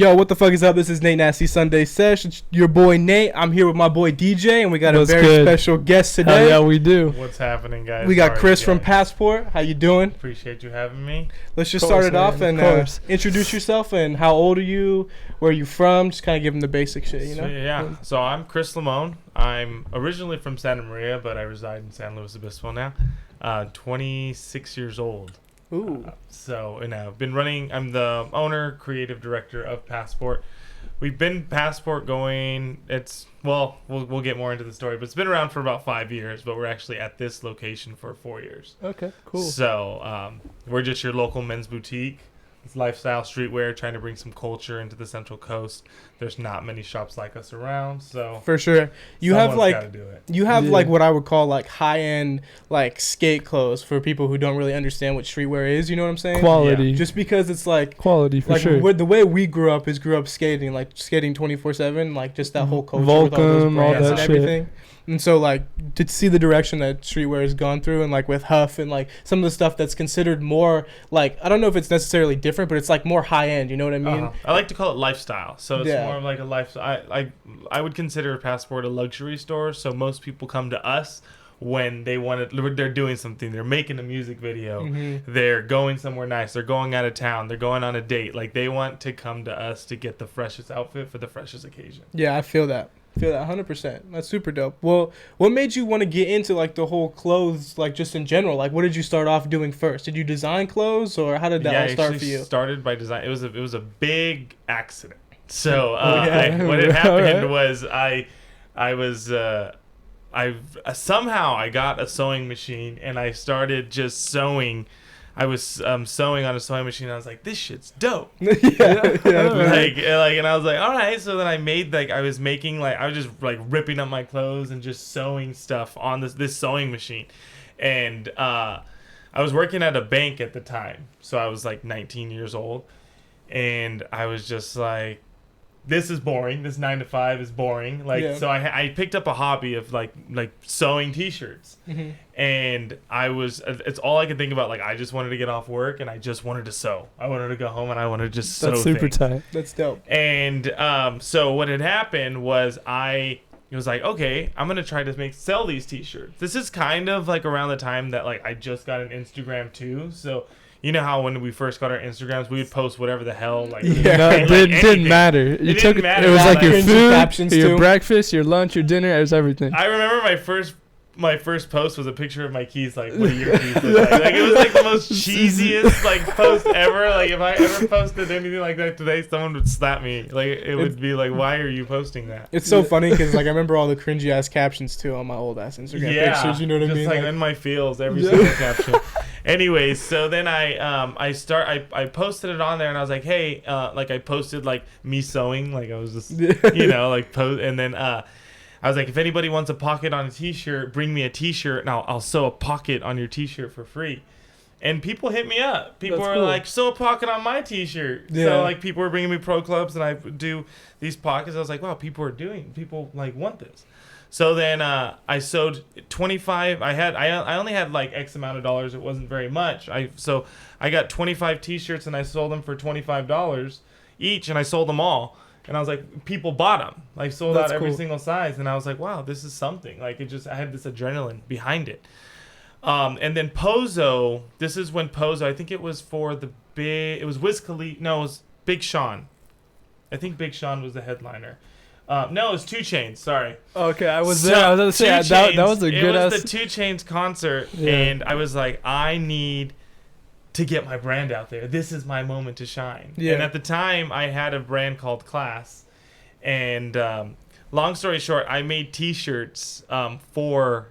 Yo, what the fuck is up? This is Nate Nasty Sunday Sesh. It's your boy Nate. I'm here with my boy DJ, and we got a very special guest today. Yeah, we do. What's happening, guys? We got Chris from Passport. How you doing? Appreciate you having me. Let's just start it off and introduce yourself and how old are you? Where are you from? Just kind of give them the basic shit, you know? Yeah. So I'm Chris Limon. I'm originally from Santa Maria, but I reside in San Luis Obispo now. 26 years old. Ooh. I've been running. I'm the owner, creative director of Passport. We've been Passport going. We'll get more into the story, but it's been around for about 5 years. But we're actually at this location for 4 years. Okay, cool. So we're just your local men's boutique. It's lifestyle streetwear, trying to bring some culture into the Central Coast. There's not many shops like us around, so for sure you have like what I would call like high end like skate clothes for people who don't really understand what streetwear is. You know what I'm saying? Quality, just because it's like quality for like sure. The way we grew up skating, like skating 24/7, like just that whole culture Volcom, with all those brands all and everything. And so, like, to see the direction that streetwear has gone through, and like with Huff and like some of the stuff that's considered more like, I don't know if it's necessarily different, but it's like more high end. You know what I mean? I like to call it lifestyle. So it's more of like a lifestyle. I would consider Passport a luxury store. So most people come to us when they're doing something. They're making a music video. Mm-hmm. They're going somewhere nice. They're going out of town. They're going on a date. Like, they want to come to us to get the freshest outfit for the freshest occasion. Yeah, I feel that 100%. That's super dope. Well, what made you want to get into like the whole clothes, like just in general? Like, what did you start off doing first? Did you design clothes, or how did that all start for you? Started by design. It was a big accident. So what had happened was I somehow got a sewing machine, and I started just sewing. I was sewing on a sewing machine. And I was like, "This shit's dope." And I was like, "All right." So then I was just like ripping up my clothes and just sewing stuff on this sewing machine. And I was working at a bank at the time, so I was like 19 years old, and I was just like, this is boring. This 9 to 5 is boring. So I picked up a hobby of like sewing T-shirts, mm-hmm. and it's all I could think about. Like, I just wanted to get off work and I just wanted to sew. I wanted to go home and I wanted to just sew. That's super things. tight. That's dope. And so what had happened was it was like, okay, I'm gonna try to sell these T-shirts. This is kind of like around the time that like I just got an Instagram too, so. You know how when we first got our Instagrams, we would post whatever the hell, like it didn't matter. It was like your food, your breakfast, your lunch, your dinner. It was everything. I remember my first post was a picture of my keys. Like, what do your keys look like? Like, it was like the most cheesiest like post ever. Like, if I ever posted anything like that today, someone would slap me. Like, it would be like, why are you posting that? It's so funny because like I remember all the cringy ass captions too on my old ass Instagram pictures. You know what I mean? Just like in my feels, every single caption. Anyways, so then I posted it on there, and I was like, hey, like I posted like me sewing, like I was just and then I was like, if anybody wants a pocket on a T-shirt, bring me a T-shirt, and I'll sew a pocket on your T-shirt for free. And people hit me up. People were like, sew a pocket on my T-shirt. Yeah. So like people were bringing me pro clubs, and I would do these pockets. I was like, wow, people like want this. So then I sewed 25. I only had like X amount of dollars. It wasn't very much. So I got 25 T-shirts, and I sold them for $25 each, and I sold them all. And I was like, people bought them. Like, sold out every single size. And I was like, wow, this is something. Like, I had this adrenaline behind it. And then Pozo, this is when Pozo, I think it was it was Wiz Khalifa. No, it was Big Sean. I think Big Sean was the headliner. No, it was 2 Chainz. Sorry. Okay, I was there. I was going to say, that was a good ass. It was the 2 Chainz concert. Yeah. And I was like, I need to get my brand out there. This is my moment to shine. Yeah. And at the time, I had a brand called Class. And long story short, I made T-shirts for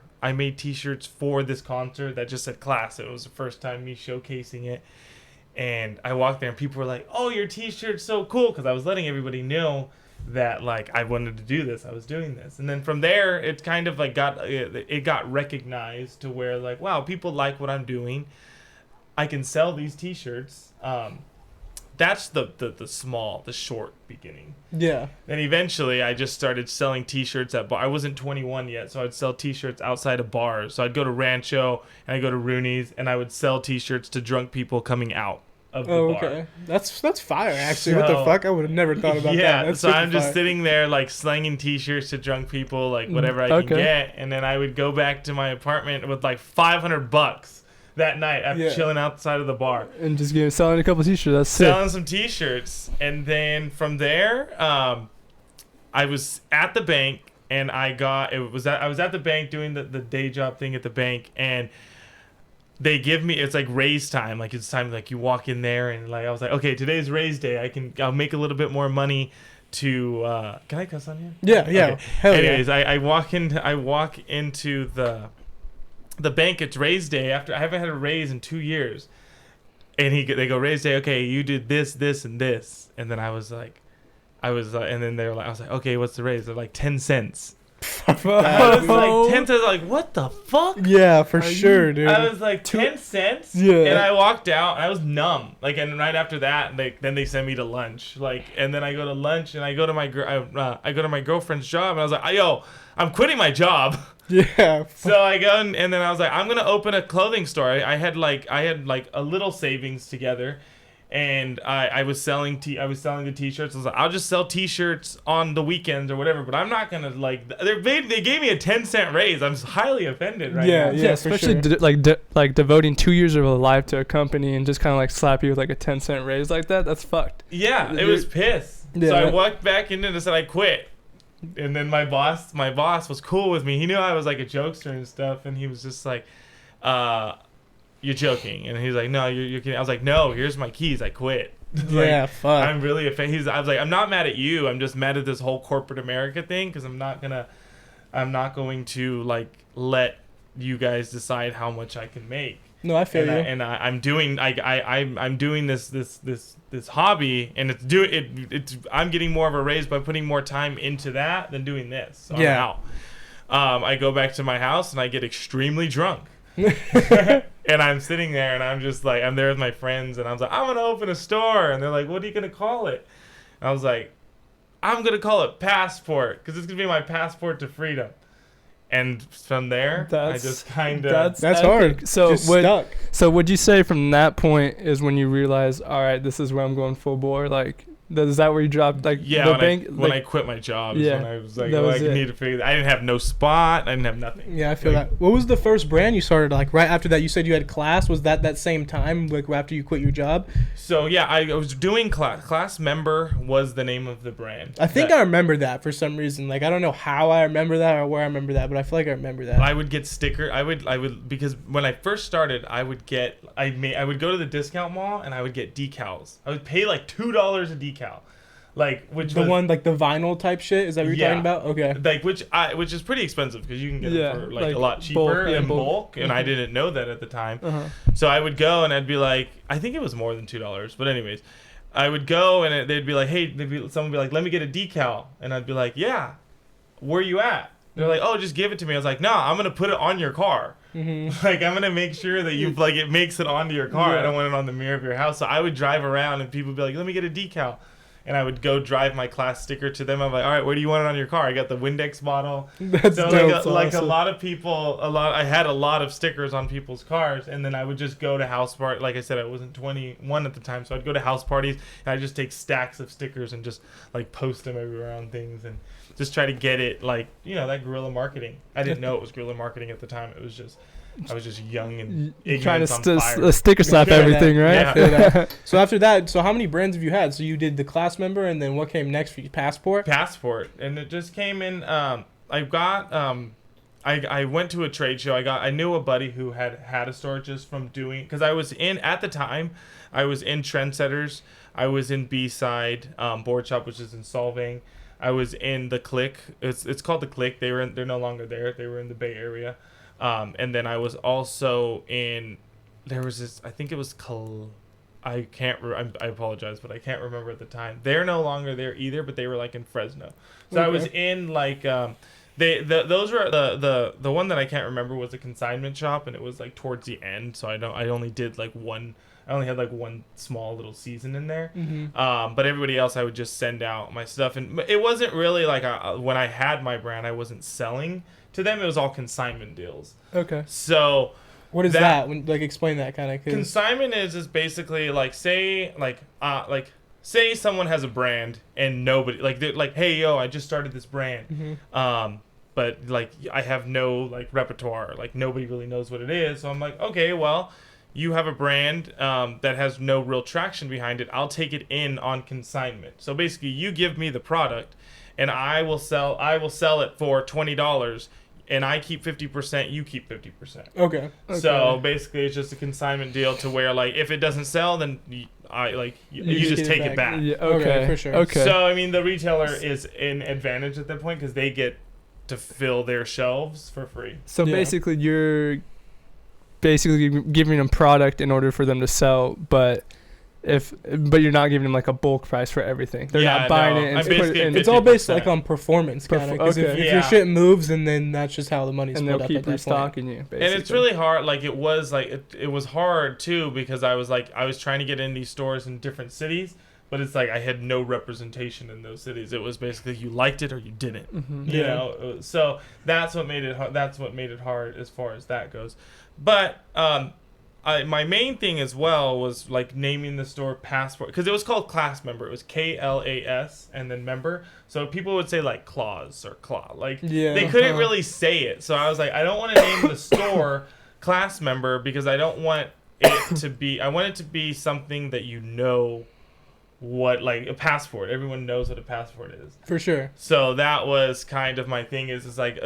this concert that just said Class. It was the first time me showcasing it. And I walked there, and people were like, oh, your T-shirt's so cool, because I was letting everybody know that like I wanted to do this. I was doing this. And then from there, it kind of like got recognized to where like, wow, people like what I'm doing. I can sell these T-shirts. That's the short beginning. Yeah. Then eventually I just started selling T-shirts at bar. I wasn't 21 yet, so I'd sell T-shirts outside of bars. So I'd go to Rancho and I'd go to Rooney's, and I would sell T-shirts to drunk people coming out. of the bar. Okay. That's fire, actually. What the fuck? I would have never thought about that. That's so I'm just sitting there, like, slanging T-shirts to drunk people, like, whatever I can get. And then I would go back to my apartment with, like, $500 that night after chilling outside of the bar. And just selling a couple T-shirts. That's sick. Selling some T-shirts. And then from there, I was at the bank, and I was at the bank doing the day job thing at the bank, and they give me, it's like raise time. Like, it's time, like, you walk in there, and, like, I was like, okay, today's raise day. I'll make a little bit more money to, can I cuss on here? Yeah. Okay. Hell anyways, I walk into the bank. It's raise day after I haven't had a raise in 2 years. And they go, raise day. Okay, you did this, this, and this. And then I was like, and then they were like, I was like, okay, what's the raise? They're like 10 cents. I was like 10 cents. Like, what the fuck? Yeah, for sure, dude. I was like 10 cents. Yeah. And I walked out. And I was numb. Like, and right after that, then they sent me to lunch. Like, and then I go to lunch, and I go to my girlfriend's job, and I was like, yo, I'm quitting my job. Yeah. So I go and then I was like, I'm gonna open a clothing store. I had like a little savings together, and I was selling the T-shirts. I was like, I'll just sell T-shirts on the weekends or whatever. But I'm not gonna like. They gave me a 10-cent raise. I'm highly offended right now. Yeah, especially sure. like devoting 2 years of a life to a company and just kind of like slap you with like a 10-cent raise like that. That's fucked. Yeah, it was piss. Yeah. So I walked back in and I said I quit. And then my boss was cool with me. He knew I was like a jokester and stuff, and he was just like, you're joking. And he's like, no, you're kidding. I was like, no, here's my keys. I quit. Yeah, fuck. I'm really offended. I was like, I'm not mad at you. I'm just mad at this whole corporate America thing, because I'm not going to like let you guys decide how much I can make. No, I feel you. I'm doing this hobby, and I'm getting more of a raise by putting more time into that than doing this. So I'm out. I go back to my house and I get extremely drunk. And I'm sitting there and I'm just like, I'm there with my friends, and I was like, I'm gonna open a store, and they're like, what are you gonna call it? And I was like, I'm gonna call it Passport, because it's gonna be my passport to freedom. And from there, I just kind of... That's hard. So would you say from that point is when you realize, all right, this is where I'm going full bore? Like, is that where you dropped like the bank? When I quit my job, is when I was like, I need to figure. I didn't have no spot. I didn't have nothing. Yeah, I feel that. What was the first brand you started? Like right after that, you said you had class. Was that same time? Like after you quit your job? So yeah, I was doing class. Class Member was the name of the brand. I think I remember that for some reason. Like I don't know how I remember that or where I remember that, but I feel like I remember that. I would get sticker. I would because when I first started, I would go to the discount mall and I would get decals. I would pay like $2 a decal. Like one like the vinyl type shit, is that what you're talking about? Okay. Like which is pretty expensive because you can get it for like a lot cheaper in bulk, and I didn't know that at the time. So I would go and I'd be like, I think it was more than $2, but anyways, I would go and they'd be like, hey, someone would be like, let me get a decal, and I'd be like, yeah, where you at? They're like, oh, just give it to me. I was like, no, I'm gonna put it on your car. Like I'm gonna make sure that you like it makes it onto your car. I don't want it on the mirror of your house. So I would drive around and people would be like, let me get a decal. And I would go drive my class sticker to them. I'm like, all right, where do you want it on your car? I got the Windex bottle. That's so like a lot of people, I had a lot of stickers on people's cars. And then I would just go to house parties. Like I said, I wasn't 21 at the time. So I'd go to house parties and I'd just take stacks of stickers and just like post them everywhere on things and just try to get it like, that guerrilla marketing. I didn't know it was guerrilla marketing at the time. I was just young and trying to sticker slap everything, right? Yeah. So after that, how many brands have you had? So you did the Class Member, and then what came next for you? Passport, and it just came in. I went to a trade show. I knew a buddy who had a store just from doing, because I was in Trendsetters. I was in B-Side Board Shop, which is in Solvang. I was in the Click. It's called the Click. They're no longer there. They were in the Bay Area. And then I was also in, there was this, I think it was, I apologize, but I can't remember at the time. They're no longer there either, but they were like in Fresno. So I was in like, those were the one that I can't remember was a consignment shop, and it was like towards the end. So I only did like one. I only had like one small little season in there. But everybody else, I would just send out my stuff, and it wasn't really like when I had my brand, I wasn't selling to them. It was all consignment deals. Okay. So What is that? When, like, explain that kind of. Consignment is basically like, say say someone has a brand and nobody like, hey yo, I just started this brand, but like I have no like repertoire, like nobody really knows what it is. So I'm like, okay, well, you have a brand that has no real traction behind it. I'll take it in on consignment. So basically, you give me the product, and I will sell it for $20. And I keep 50%, you keep 50%. Okay. So basically, it's just a consignment deal to where, like, if it doesn't sell, then you just take it back. Yeah, okay, for sure. Okay. So I mean, the retailer is in advantage at that point because they get to fill their shelves for free. So basically, you're giving them product in order for them to sell, but you're not giving them like a bulk price for everything. They're not buying it and put it in. It's all based like on performance, kind of. Because if your shit moves, then that's just how the money's split up. And they'll keep restocking you. Basically. And it's really hard. Like it was hard too because I was trying to get in these stores in different cities, but it's like I had no representation in those cities. It was basically you liked it or you didn't. You know, so that's what made it hard. That's what made it hard as far as that goes. But my main thing as well was like naming the store Passport because it was called Class Member. It was KLAS and then member. So people would say like Claws or Claw. Like they couldn't really say it. So I was like, I don't want to name the store Class Member because I don't want it to be. I want it to be something that you know what, like a passport. Everyone knows what a passport is. For sure. So that was kind of my thing it's like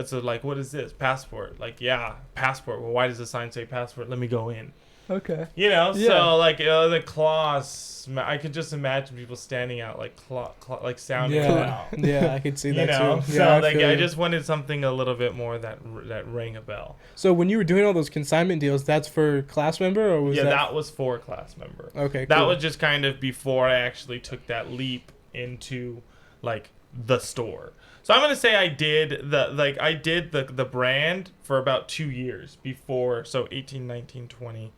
what is this? Passport. Like, yeah, passport. Well, why does the sign say passport? Let me go in. Okay. You know, so like the claws, I could just imagine people standing out like like sounding out. Yeah, I could see that too. So like I just wanted something a little bit more that rang a bell. So when you were doing all those consignment deals, that's for Class Member or was that was for Class Member. Okay. That was just kind of before I actually took that leap into like the store. So I'm gonna say I did the brand for about 2 years before. So 18, 19, 20.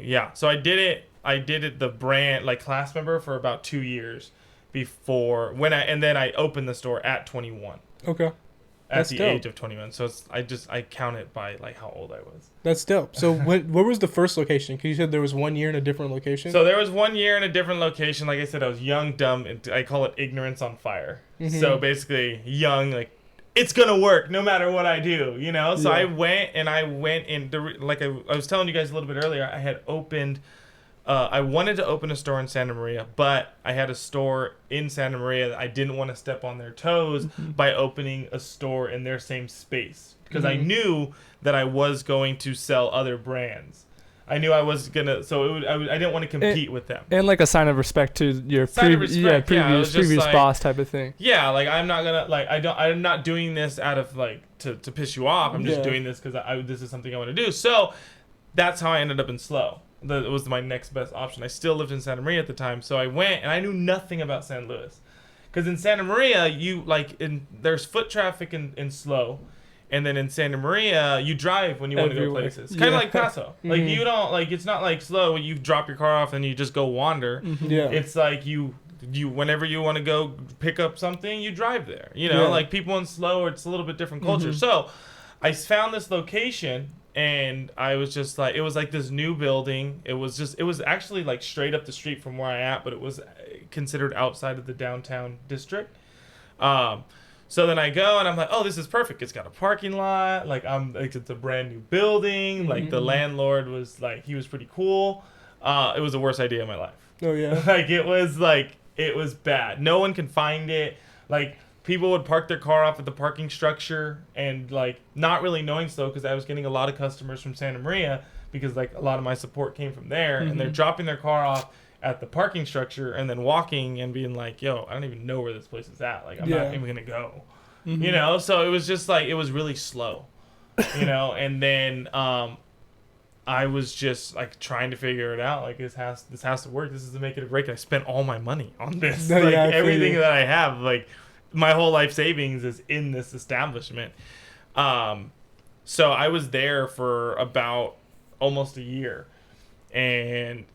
Yeah, so I did it the brand like Class Member for about 2 years before and then I opened the store at 21. Okay. At the age of 21. So I count it by like how old I was. That's dope. So where was the first location? Because you said there was 1 year in a different location. So there was 1 year in a different location. Like I said, I was young, dumb, and I call it ignorance on fire. So basically young, like it's gonna work no matter what I do, you know. So I went in. Like I was telling you guys a little bit earlier. I had opened. I wanted to open a store in Santa Maria, but I had a store in Santa Maria that I didn't want to step on their toes by opening a store in their same space because I knew that I was going to sell other brands. I knew I was gonna, so I didn't want to compete with them. And like a sign of respect to your previous like, boss type of thing. Yeah, like I'm not gonna I'm not doing this out of like to piss you off. I'm just doing this because this is something I want to do. So that's how I ended up in Slow. That was my next best option. I still lived in Santa Maria at the time, so I went and I knew nothing about San Luis, because in Santa Maria there's foot traffic in Slow. And then in Santa Maria, you drive when you want to go places. Kind of like Paso. Like you don't it's not like Slow. You drop your car off and you just go wander. Yeah. It's like you whenever you want to go pick up something, you drive there. You know, like people in Slow, it's a little bit different culture. So I found this location and I was just like, it was like this new building. It was actually like straight up the street from where I at, but it was considered outside of the downtown district. So then I go and I'm like, oh, this is perfect. It's got a parking lot. It's a brand new building. Like the landlord was he was pretty cool. It was the worst idea of my life. Oh yeah. It was bad. No one can find it. Like people would park their car off at the parking structure and not really knowing so, because I was getting a lot of customers from Santa Maria because a lot of my support came from there, and they're dropping their car off at the parking structure and then walking and being like, yo, I don't even know where this place is at. I'm not even gonna go. You know, so it was just it was really slow. You know, and then I was just trying to figure it out. This has to work. This is to make it or break it. I spent all my money on this. Everything that I have, my whole life savings is in this establishment. So I was there for about almost a year, and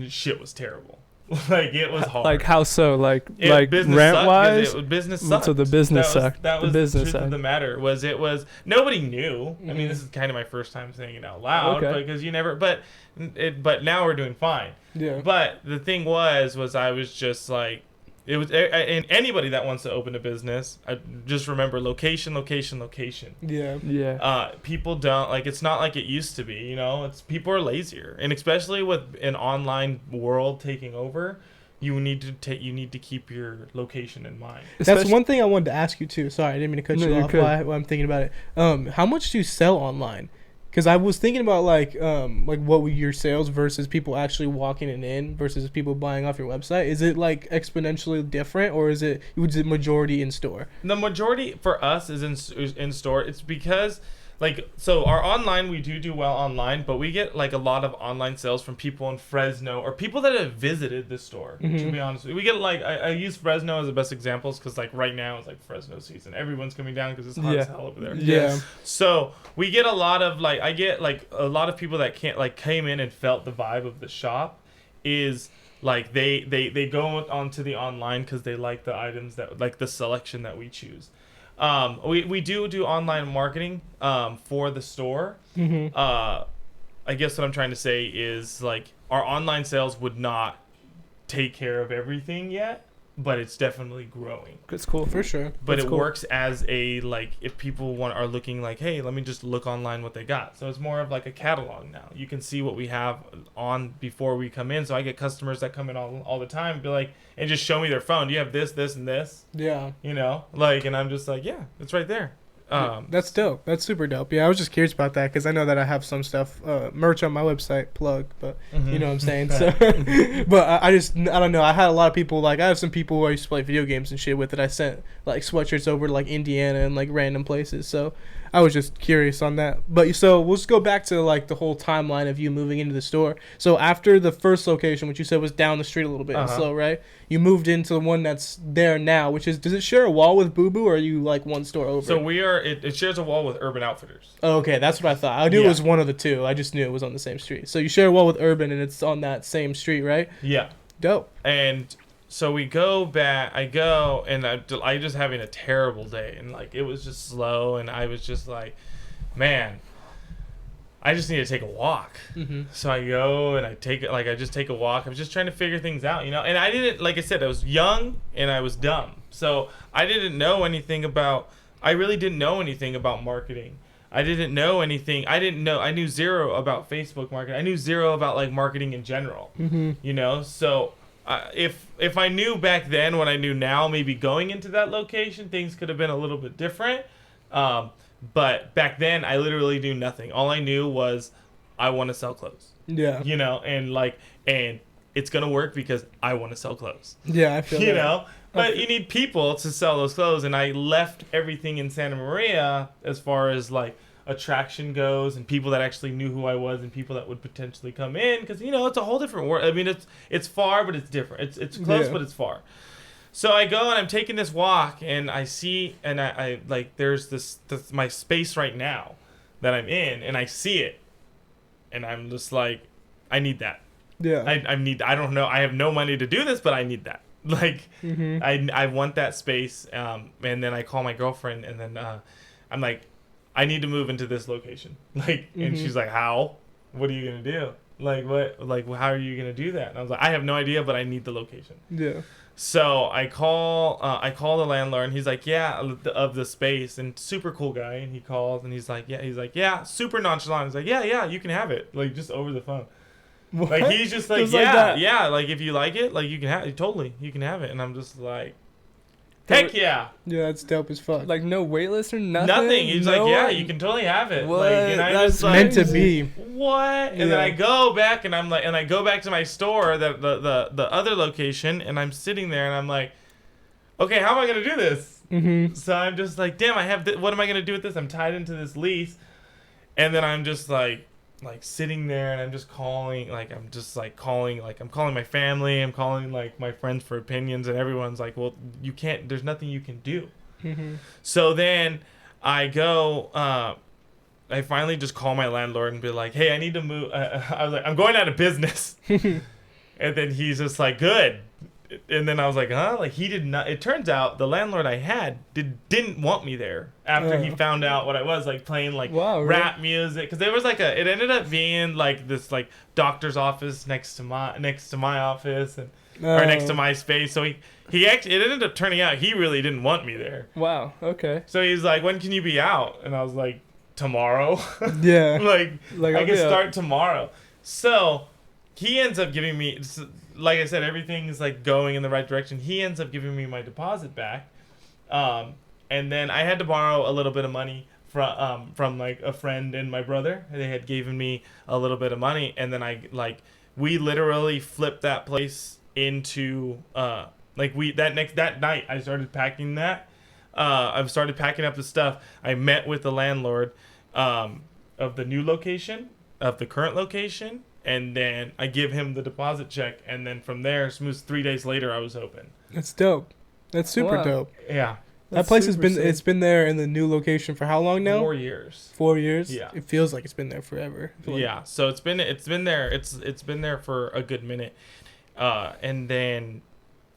shit was terrible. Like it was hard. Like how so? Like business rent wise? Business sucked. So the business sucked. That was the business the truth of the matter. Was nobody knew. I mean, this is kind of my first time saying it out loud because you never. But now we're doing fine. Yeah. But the thing was I was just like, it was, and anybody that wants to open a business, just remember location. Yeah. Yeah. People don't like. It's not like it used to be. You know, it's people are lazier, and especially with an online world taking over, you need to keep your location in mind. That's one thing I wanted to ask you too. Sorry, I didn't mean to cut you off while I'm thinking about it. How much do you sell online? Because I was thinking about like what were your sales versus people actually walking it in versus people buying off your website. Is it like exponentially different, or was it majority in store? The majority for us is in store. It's because so our online, we do well online, but we get like a lot of online sales from people in Fresno or people that have visited the store. Mm-hmm. To be honest, we get like I use Fresno as the best examples because like right now it's like Fresno season. Everyone's coming down because it's hot as hell over there. Yeah. So we get a lot of I get like a lot of people that came in and felt the vibe of the shop is like they go onto the online because they like the items that like the selection that we choose. We do online marketing for the store. Mm-hmm. I guess what I'm trying to say is like our online sales would not take care of everything yet, but it's definitely growing. It's cool for sure. But it works as a like if people are looking like, hey, let me just look online what they got. So it's more of like a catalog now. You can see what we have on before we come in. So I get customers that come in all the time and be like, and just show me their phone. Do you have this, and this? Yeah. You know, like, and I'm just like, yeah, it's right there. That's dope. That's super dope. Yeah, I was just curious about that because I know that I have some stuff, merch on my website, plug, but you know what I'm saying? So, but I don't know. I had a lot of people, like, I have some people who I used to play video games and shit with that I sent, like, sweatshirts over to, like, Indiana and, like, random places. So I was just curious on that. But so we'll just go back to, like, the whole timeline of you moving into the store. So after the first location, which you said was down the street a little bit and slow, right? You moved into the one that's there now, which is, does it share a wall with Boo Boo, or are you, like, one store over? So it shares a wall with Urban Outfitters. Oh, okay, that's what I thought. I knew it was one of the two. I just knew it was on the same street. So you share a wall with Urban, and it's on that same street, right? Yeah. Dope. And so we go back. I go, and I just having a terrible day, and like it was just slow, and I was just like, man, I just need to take a walk. Mm-hmm. So I go and I just take a walk. I was just trying to figure things out, you know. And I didn't, like I said, I was young and I was dumb, so I didn't know anything about. I really didn't know anything about marketing. I didn't know anything. I knew zero about Facebook marketing. I knew zero about like marketing in general. Mm-hmm. You know, so if I knew back then what I knew now, maybe going into that location, things could have been a little bit different. But back then, I literally knew nothing. All I knew was I want to sell clothes. Yeah. You know, and it's gonna work because I want to sell clothes. Yeah, I feel you know. But you need people to sell those clothes, and I left everything in Santa Maria as far as like attraction goes, and people that actually knew who I was, and people that would potentially come in, because you know it's a whole different world. I mean, it's far, but it's different. It's close, but it's far. So I go and I'm taking this walk, and I see, and I like there's this my space right now that I'm in, and I see it, and I'm just like, I need that. Yeah. I don't know. I have no money to do this, but I need that. Like, I want that space. And then I call my girlfriend, and then I'm like, I need to move into this location. Like, and she's like, how? What are you gonna do? Like, what? Like, how are you gonna do that? And I was like, I have no idea, but I need the location. Yeah. So I call the landlord, and he's like, yeah, of the space, and super cool guy. And he calls, and he's like, yeah, super nonchalant. He's like, yeah, you can have it, like just over the phone. What? Like he's just like, yeah, like if you like it, like you can have it, totally, you can have it. And I'm just like, heck yeah. Yeah, that's dope as fuck. Like no wait list or nothing. Nothing. He's like, yeah, you can totally have it. What? Like, and I that's meant to be. What? And then I go back, and I'm like, and I go back to my store, the other location, and I'm sitting there, and I'm like, okay, how am I gonna do this? Mm-hmm. So I'm just like, damn, I have. What am I gonna do with this? I'm tied into this lease, and then I'm just like sitting there, and I'm just calling, I'm calling my family, I'm calling like my friends for opinions, and everyone's like, well, you can't, there's nothing you can do. Mm-hmm. So then I go, I finally just call my landlord and be like, hey, I need to move. I was like, I'm going out of business. And then he's just like, good. And then I was like, huh? Like, he did not. It turns out the landlord I had didn't want me there after he found out what I was, like, playing, like, rap music. Because there was, like, it ended up being, like, this, like, doctor's office next to my office or next to my space. So he actually, it ended up turning out he really didn't want me there. Wow, okay. So he's like, when can you be out? And I was like, tomorrow. Yeah. like I can start tomorrow. So he ends up giving me, like I said, everything is like going in the right direction. He ends up giving me my deposit back. And then I had to borrow a little bit of money from like a friend and my brother. They had given me a little bit of money, and then we literally flipped that place into that night I started packing that. I've started packing up the stuff. I met with the landlord of the new location, of the current location, and then I give him the deposit check, and then from there, smooth 3 days later, I was open. That's dope. That's super dope. Yeah. That place has been there in the new location for how long now? 4 years. 4 years? Yeah. It feels like it's been there forever. Yeah. So it's been there. It's been there for a good minute. And then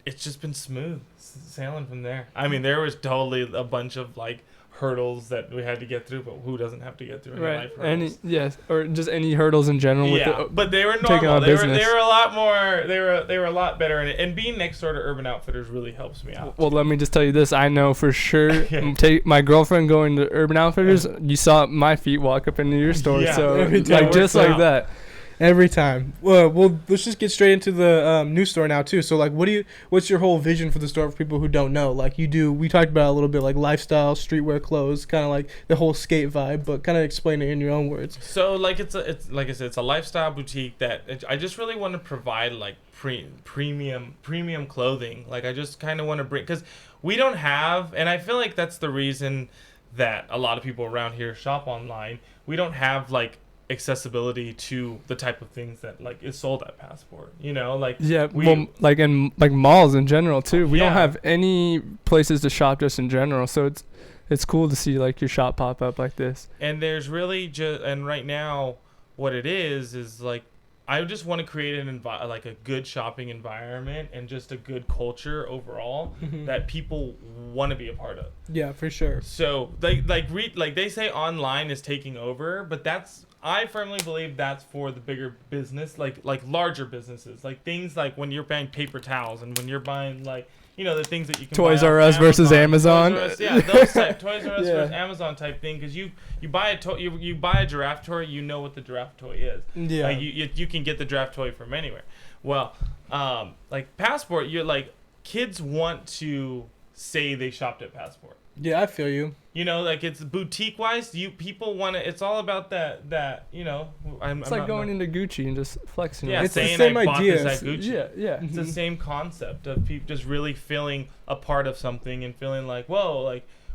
it's just been smooth sailing from there. I mean, there was totally a bunch of like hurdles that we had to get through, but who doesn't have to get through any life hurdles? Or just any hurdles in general. Yeah, but they were normal. They were a lot more. They were a lot better in it. And being next door to Urban Outfitters really helps me out. Well, let me just tell you this. I know for sure. Take my girlfriend going to Urban Outfitters. You saw my feet walk up into your store. Yeah. So like just like that. Every time. Well, let's just get straight into the new store now too. So like, what's your whole vision for the store for people who don't know? Like we talked about a little bit, like lifestyle, streetwear clothes, kind of like the whole skate vibe, but kind of explain it in your own words. So like it's like I said, it's a lifestyle boutique that I just really want to provide like premium clothing. Like I just kind of want to bring, because we don't have, and I feel like that's the reason that a lot of people around here shop online. We don't have like accessibility to the type of things that like is sold at Passport, like like in like malls in general too. We don't have any places to shop just in general, so it's cool to see like your shop pop up like this. And there's really and right now what it is like I just want to create like a good shopping environment and just a good culture overall that people want to be a part of. Yeah, for sure. So like they say online is taking over, but I firmly believe that's for the bigger business, like larger businesses, like things like when you're buying paper towels and when you're buying like, the things that you can Toys buy R Us versus Amazon. Those type Toys R Us versus Amazon type thing, because you buy a giraffe toy, you know what the giraffe toy is. Yeah. Like you can get the giraffe toy from anywhere. Well, like Passport, you're like kids want to say they shopped at Passport. Yeah, I feel you. Like it's boutique wise. People want to. It's all about that. It's like going into Gucci and just flexing. Yeah, it's saying the same I bought idea. this at Gucci. Yeah. It's the same concept of people just really feeling a part of something and feeling like whoa,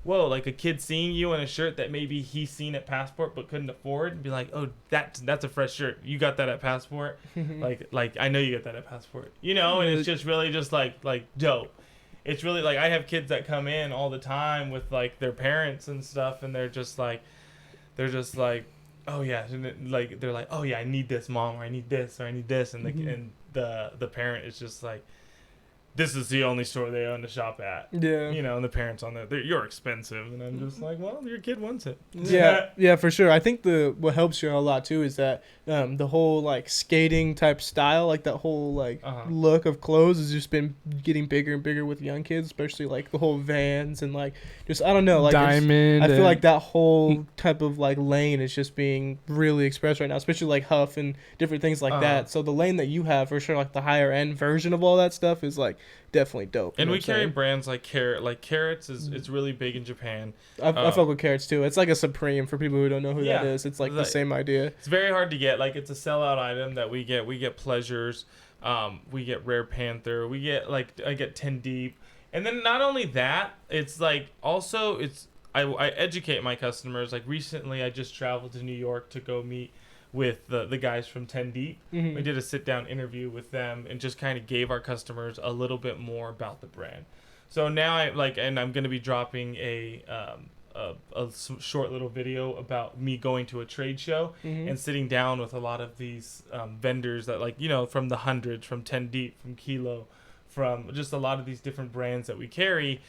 like a kid seeing you in a shirt that maybe he's seen at Passport but couldn't afford, and be like, oh, that's a fresh shirt. You got that at Passport. like I know you got that at Passport. And it's just really just like dope. It's really like I have kids that come in all the time with like their parents and stuff, and they're just like, oh yeah, like they're like, oh yeah, I need this, mom, or I need this, or I need this, and the parent is just like, this is the only store they own to shop at. Yeah. And the parents on there, you're expensive, and I'm just like, well, your kid wants it. Yeah, for sure. I think what helps you a lot too is that the whole like skating type style, like that whole like look of clothes has just been getting bigger and bigger with young kids, especially like the whole Vans and like just I don't know, like Diamond. I feel like that whole type of like lane is just being really expressed right now, especially like Huff and different things like that. So the lane that you have for sure, like the higher end version of all that stuff is like definitely dope. And we carry brands like Carrot. Like Carrots it's really big in Japan. I fuck with Carrots too. It's like a Supreme for people who don't know who that is. It's like the same idea. It's very hard to get. Like it's a sellout item that we get. We get Pleasures. We get Rare Panther. We get I get 10 Deep. And then not only that, it's like also I educate my customers. Like recently I just traveled to New York to go meet with the guys from 10 Deep. We did a sit-down interview with them and just kind of gave our customers a little bit more about the brand. So now I'm going to be dropping a short little video about me going to a trade show and sitting down with a lot of these vendors that, like, you know, from the hundreds, from 10 Deep, from Kilo, from just a lot of these different brands that we carry,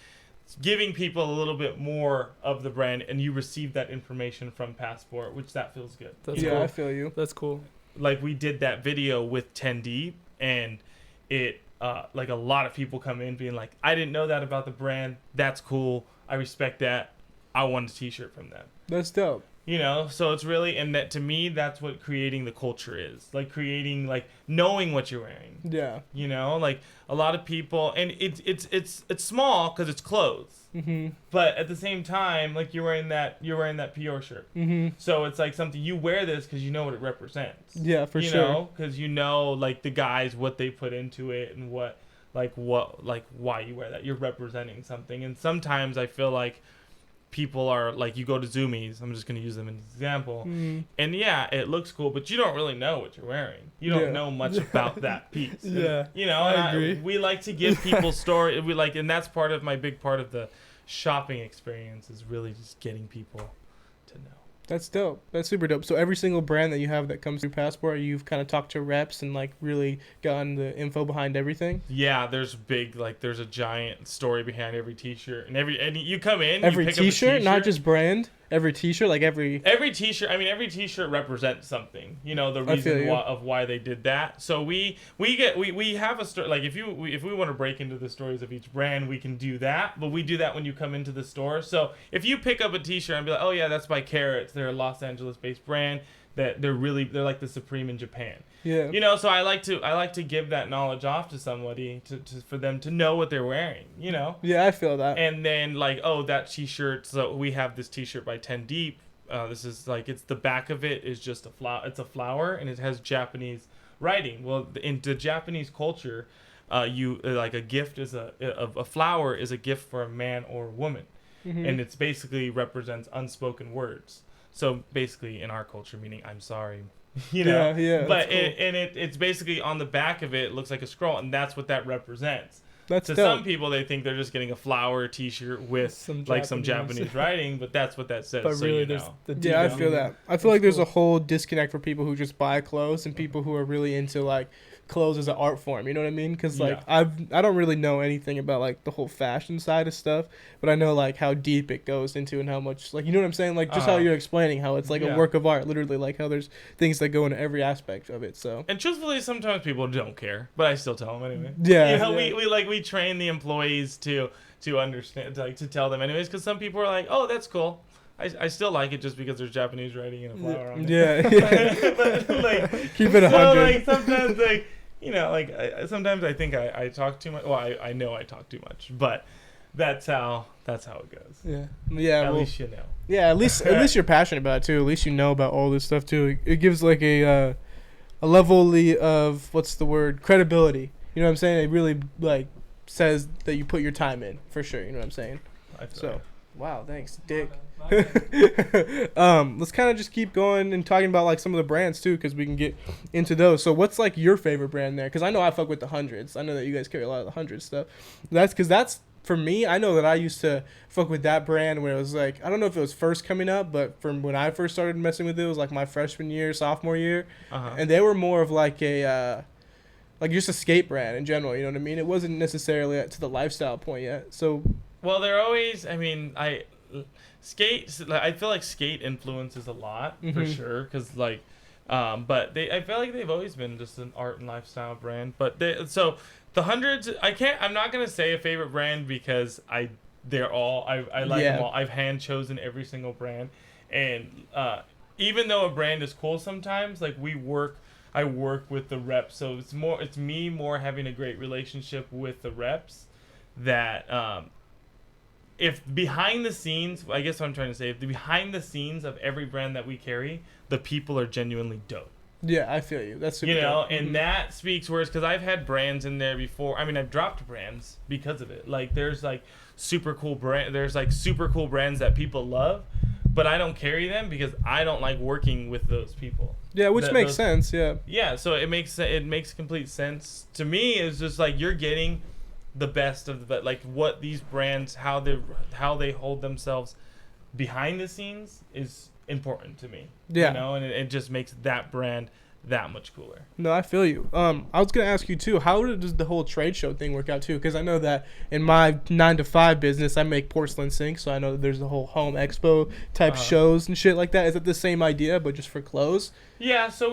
giving people a little bit more of the brand, and you receive that information from Passport, which that feels good. That's yeah, cool. I feel you. That's cool. Like, we did that video with 10 Deep, and it like a lot of people come in being like, I didn't know that about the brand. That's cool. I respect that. I want a t-shirt from them. That's dope. You know, so it's really, and that to me, that's what creating the culture is. Like, creating, like, knowing what you're wearing. Yeah. You know, like, a lot of people, and it's small because it's clothes. But at the same time, like, you're wearing that Pure shirt. So it's like something, you wear this because you know what it represents. Yeah, for sure. You know, because you know, like, the guys, what they put into it, and what why you wear that. You're representing something. And sometimes I feel like people are like, you go to Zoomies, I'm just going to use them as an example, and yeah, it looks cool, but you don't really know what you're wearing. You don't know much about that piece. Yeah, you know, I agree. We like to give people story. We like, and that's part of my big part of the shopping experience, is really just getting people to know. That's dope. That's super dope. So every single brand that you have that comes through Passport, you've kind of talked to reps and, like, really gotten the info behind everything. Yeah, there's a giant story behind every t-shirt, and you come in, every you pick t-shirt, up a t-shirt, not just brand. Every t-shirt, like every t-shirt. I mean, every t-shirt represents something. You know, the reason why they did that. So we have a story. Like, if we want to break into the stories of each brand, we can do that. But we do that when you come into the store. So if you pick up a t-shirt and be like, oh yeah, that's by Carrots. They're a Los Angeles-based brand that they're like the Supreme in Japan. Yeah. You know, so I like to give that knowledge off to somebody for them to know what they're wearing, you know? Yeah, I feel that. And then, like, oh, that t-shirt, so we have this t-shirt by 10 Deep. This is like, it's the back of it is just a flower. It's a flower, and it has Japanese writing. Well, in the Japanese culture, you like, a gift is a flower is a gift for a man or a woman. And it's basically represents unspoken words. So basically, in our culture, meaning I'm sorry, you know. Yeah. But cool. it's basically on the back of it looks like a scroll, and that's what that represents. That's to dope. some people, they think they're just getting a flower T-shirt with some Japanese writing, but that's what that says. But so really, you there's know. the Yeah, I feel that. I feel like there's a whole disconnect for people who just buy clothes and people who are really into, like, clothes as an art form. You know what I mean? Because, like, I don't really know anything about, like, the whole fashion side of stuff, but I know, like, how deep it goes into and how much, like, you know what I'm saying? Like, just how you're explaining how it's like a work of art, literally, like how there's things that go into every aspect of it. So. And truthfully, sometimes people don't care, but I still tell them anyway. Yeah. You know, we train the employees to understand, to tell them anyways, because some people are like, oh, that's cool. I still like it just because there's Japanese writing and a flower on it. Yeah. But, like, keep it 100. So, like, sometimes, like, you know, like, sometimes I think I talk too much. Well, I know I talk too much, but that's how it goes. Yeah. At least you know. Yeah, at least you're passionate about it too. At least you know about all this stuff too. It gives, like, a level of, what's the word, credibility. You know what I'm saying? It really, like, says that you put your time in, for sure. You know what I'm saying? So, wow, thanks, Dick. Let's kind of just keep going and talking about, like, some of the brands too, because we can get into those. So what's, like, your favorite brand there? Because I know I fuck with the hundreds. I know that you guys carry a lot of the 100 stuff. That's for me. I know that I used to fuck with that brand when it was, like, I don't know if it was first coming up, but from when I first started messing with it, it was like my freshman year, sophomore year, and they were more of like a like just a skate brand in general. You know what I mean? It wasn't necessarily to the lifestyle point yet. So, well, they're always. I mean, skate. I feel like skate influences a lot for sure, because, like, but I feel like they've always been just an art and lifestyle brand. But the hundreds, I'm not gonna say a favorite brand because I like them all. I've hand chosen every single brand, and even though a brand is cool sometimes, like, I work with the reps, so it's me more having a great relationship with the reps that if behind the scenes, I guess what I'm trying to say, if the behind the scenes of every brand that we carry, the people are genuinely dope. Yeah, I feel you. That's super dope. And that speaks words, because I've had brands in there before. I mean, I've dropped brands because of it. Like, there's super cool brands that people love, but I don't carry them because I don't like working with those people. Yeah, which makes sense. Yeah. Yeah, so it makes complete sense to me. It's just like you're getting the best of the, like, what these brands, how they hold themselves behind the scenes is important to me. Yeah. You know, and it just makes that brand that much cooler. No, I feel you. I was gonna ask you too. How does the whole trade show thing work out too? Because I know that in my 9-to-5 business, I make porcelain sinks, so I know that there's the whole home expo type shows and shit like that. Is it the same idea but just for clothes? Yeah. So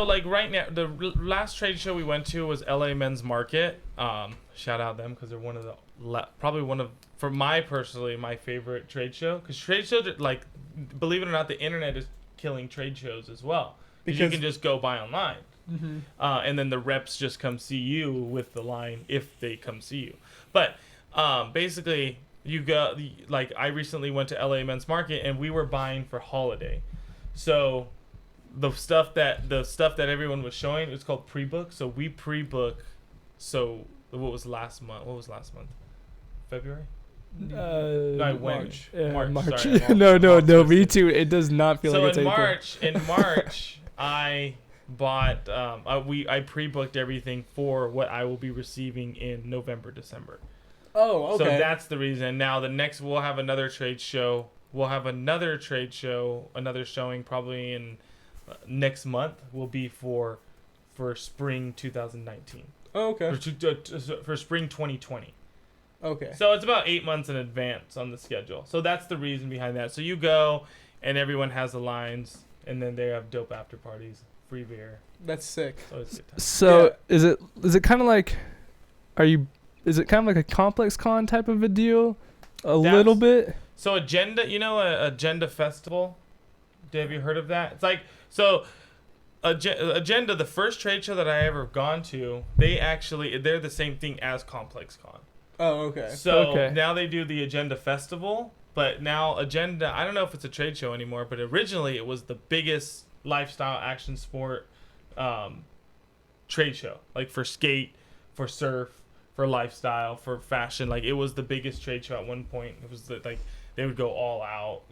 like right now, the last trade show we went to was LA Men's Market. Shout out them because they're one of the probably one of, for my personally, my favorite trade show, because trade shows are, like, believe it or not, the internet is killing trade shows as well. Because you can just go buy online. Mm-hmm. And then the reps just come see you with the line if they come see you. But basically, you go, like, I recently went to LA Men's Market and we were buying for holiday. So the stuff that everyone was showing, it's called pre-book. So we pre-book. So what was last month? February? March. March. Sorry, no, me too. It does not feel like it's April. In March, I bought. I pre-booked everything for what I will be receiving in November, December. Oh, okay. So that's the reason. Now we'll have another trade show. Another showing probably in next month. Will be for spring 2019. Oh, okay. For spring 2020. Okay. So it's about 8 months in advance on the schedule. So that's the reason behind that. So you go, and everyone has the lines, and then they have dope after parties, free beer. That's sick. So it's a good time. So is it kind of like, is it kind of like a complex con type of a deal? Little bit? So Agenda, Agenda Festival? Have you heard of that? It's like, so Agenda, the first trade show that I ever gone to, they're the same thing as Complex Con. Oh, okay. So now they do the Agenda Festival, but now Agenda, I don't know if it's a trade show anymore, but originally it was the biggest lifestyle action sport trade show, like for skate, for surf, for lifestyle, for fashion. Like, it was the biggest trade show at one point. It was like they would go all out,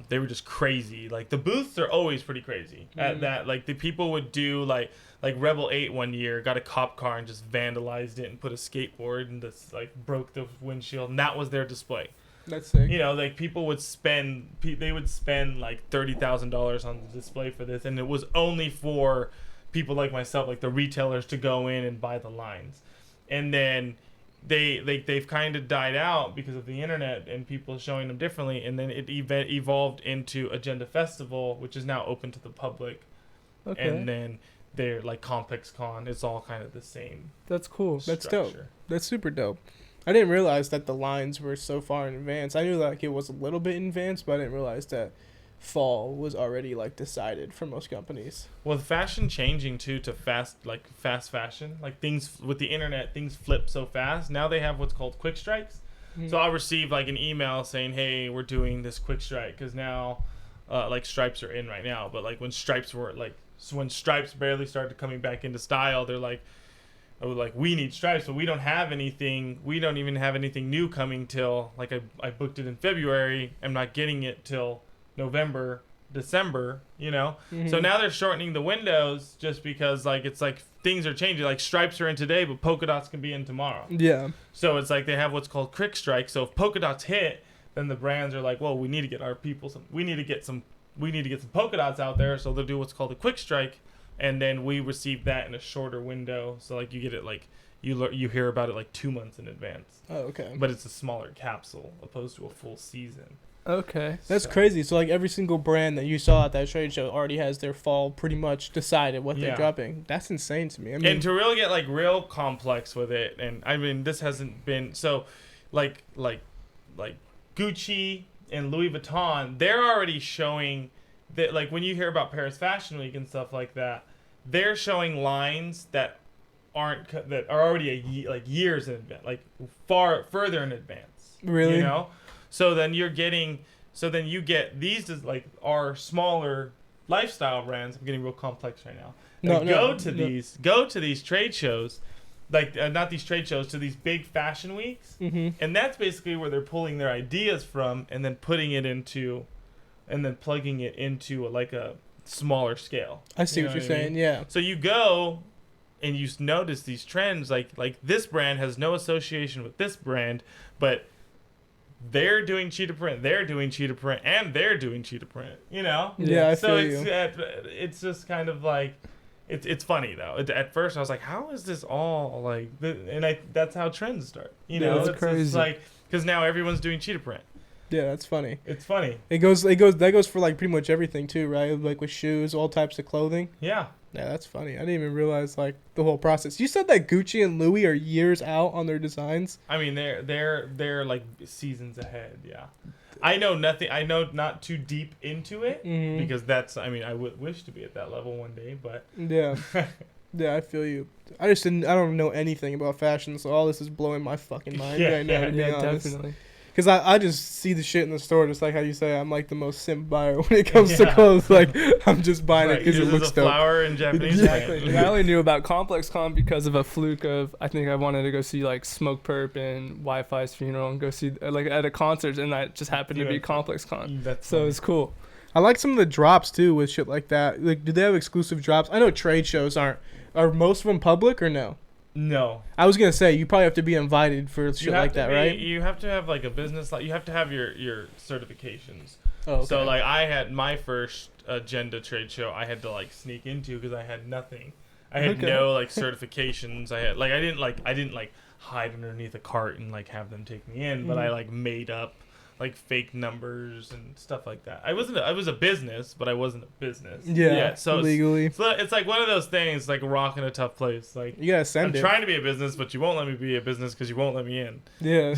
they were just crazy. Like, the booths are always pretty crazy. At that, like, the people would do like Rebel 8 one year got a cop car and just vandalized it and put a skateboard and just, like, broke the windshield, and that was their display. That's sick. Like, people would spend like $30,000 on the display for this, and it was only for people like myself, like the retailers, to go in and buy the lines. And then they've kind of died out because of the internet and people showing them differently, and then it evolved into Agenda Festival, which is now open to the public. Okay. And then they're like Complex Con. It's all kind of the same. That's cool. That's dope. That's super dope. I didn't realize that the lines were so far in advance. I knew like it was a little bit in advance, but I didn't realize that fall was already like decided for most companies. Well, the fashion changing too to fast fashion, like things with the internet, things flip so fast. Now they have what's called quick strikes. Mm-hmm. So I'll receive like an email saying, "Hey, we're doing this quick strike," because now like stripes are in right now. But like when stripes barely started coming back into style, they're like, "Oh, like we need stripes, but we don't have anything. We don't even have anything new coming till like I booked it in February. I'm not getting it till November, December, Mm-hmm. So now they're shortening the windows just because like it's like things are changing. Like stripes are in today, but polka dots can be in tomorrow. Yeah. So it's like they have what's called quick strike. So if polka dots hit, then the brands are like, well, we need to get our people we need to get some polka dots out there. So they'll do what's called a quick strike, and then we receive that in a shorter window. So like you get it like you hear about it like 2 months in advance. Oh, okay. But it's a smaller capsule opposed to a full season. Okay. That's crazy. So like every single brand that you saw at that trade show already has their fall pretty much decided what they're dropping. That's insane to me. I mean, and to really get like real complex with it, and I mean this hasn't been so like Gucci and Louis Vuitton, they're already showing that, like when you hear about Paris Fashion Week and stuff like that, they're showing lines that are already years in advance, like further in advance. Really? So then you get these like our smaller lifestyle brands. I'm getting real complex right now. Go to these trade shows, like not these trade shows, to these big fashion weeks, mm-hmm. and that's basically where they're pulling their ideas from and then plugging it into like a smaller scale. I see what you're saying. Yeah. So you go and you notice these trends, like this brand has no association with this brand, but they're doing cheetah print, they're doing cheetah print, and they're doing cheetah print. You know? Yeah, I so feel it's just kind of like, it's funny though. At first I was like, how is this all like? And that's how trends start. You know, that's crazy. It's like, because now everyone's doing cheetah print. Yeah, that's funny. It's funny. That goes for like pretty much everything too, right? Like with shoes, all types of clothing. Yeah. Yeah, that's funny. I didn't even realize like the whole process. You said that Gucci and Louis are years out on their designs. I mean, they're like seasons ahead. Yeah. I know nothing. I know not too deep into it because that's. I mean, I would wish to be at that level one day, but yeah, yeah, I feel you. I don't know anything about fashion, so all this is blowing my fucking mind right now. To be honest. Definitely. Because I just see the shit in the store, just like how you say, I'm like the most simp buyer when it comes to clothes. Like, I'm just buying it because it looks dope. Flower in Japanese. Exactly. I only knew about Complex Con because of a fluke of, I think I wanted to go see like Smoke Perp and Wi-Fi's funeral and go see like at a concert, and that just happened to be Complex Con. So it's cool. I like some of the drops too with shit like that. Like, do they have exclusive drops? I know trade shows are most of them public or no? No. I was gonna say you probably have to be invited for shit like that, right? You have to have like a business, like you have to have your certifications. Oh, okay. So like I had my first agenda trade show, I had to like sneak into because I had nothing. I had no like certifications. I didn't hide underneath a cart and like have them take me in, but I like made up like fake numbers and stuff like that. I was a business, but I wasn't a business. Yeah. So legally, it's like one of those things, like a rock in a tough place. Like you gotta send I'm trying to be a business, but you won't let me be a business because you won't let me in. Yeah.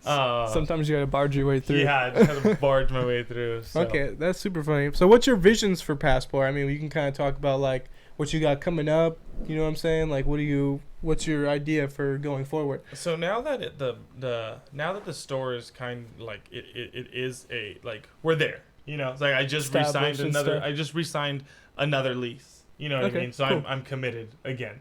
Sometimes you gotta barge your way through. Yeah, I just had to barge my way through. So. Okay, that's super funny. So what's your visions for Passport? I mean, you can kind of talk about like what you got coming up. You know what I'm saying? Like, what's your idea for going forward? So now that the store is kind of like it is a like we're there. You know, it's like I just re-signed another lease. You know what I mean? So cool. I'm committed again.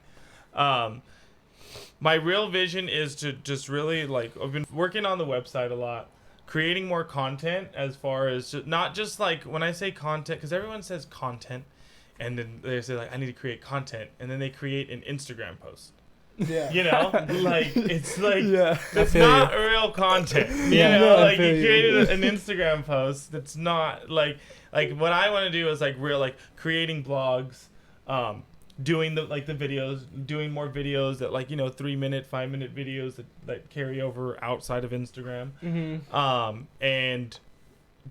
My real vision is to just really like I've been working on the website a lot, creating more content as far as not just like when I say content, because everyone says content. And then they say like I need to create content, and then they create an Instagram post. Yeah. You know, like it's like it's not real content. You know, like you created an Instagram post that's not like what I want to do is like real like creating blogs, doing the videos, doing more videos that like 3-minute, 5-minute videos that carry over outside of Instagram, and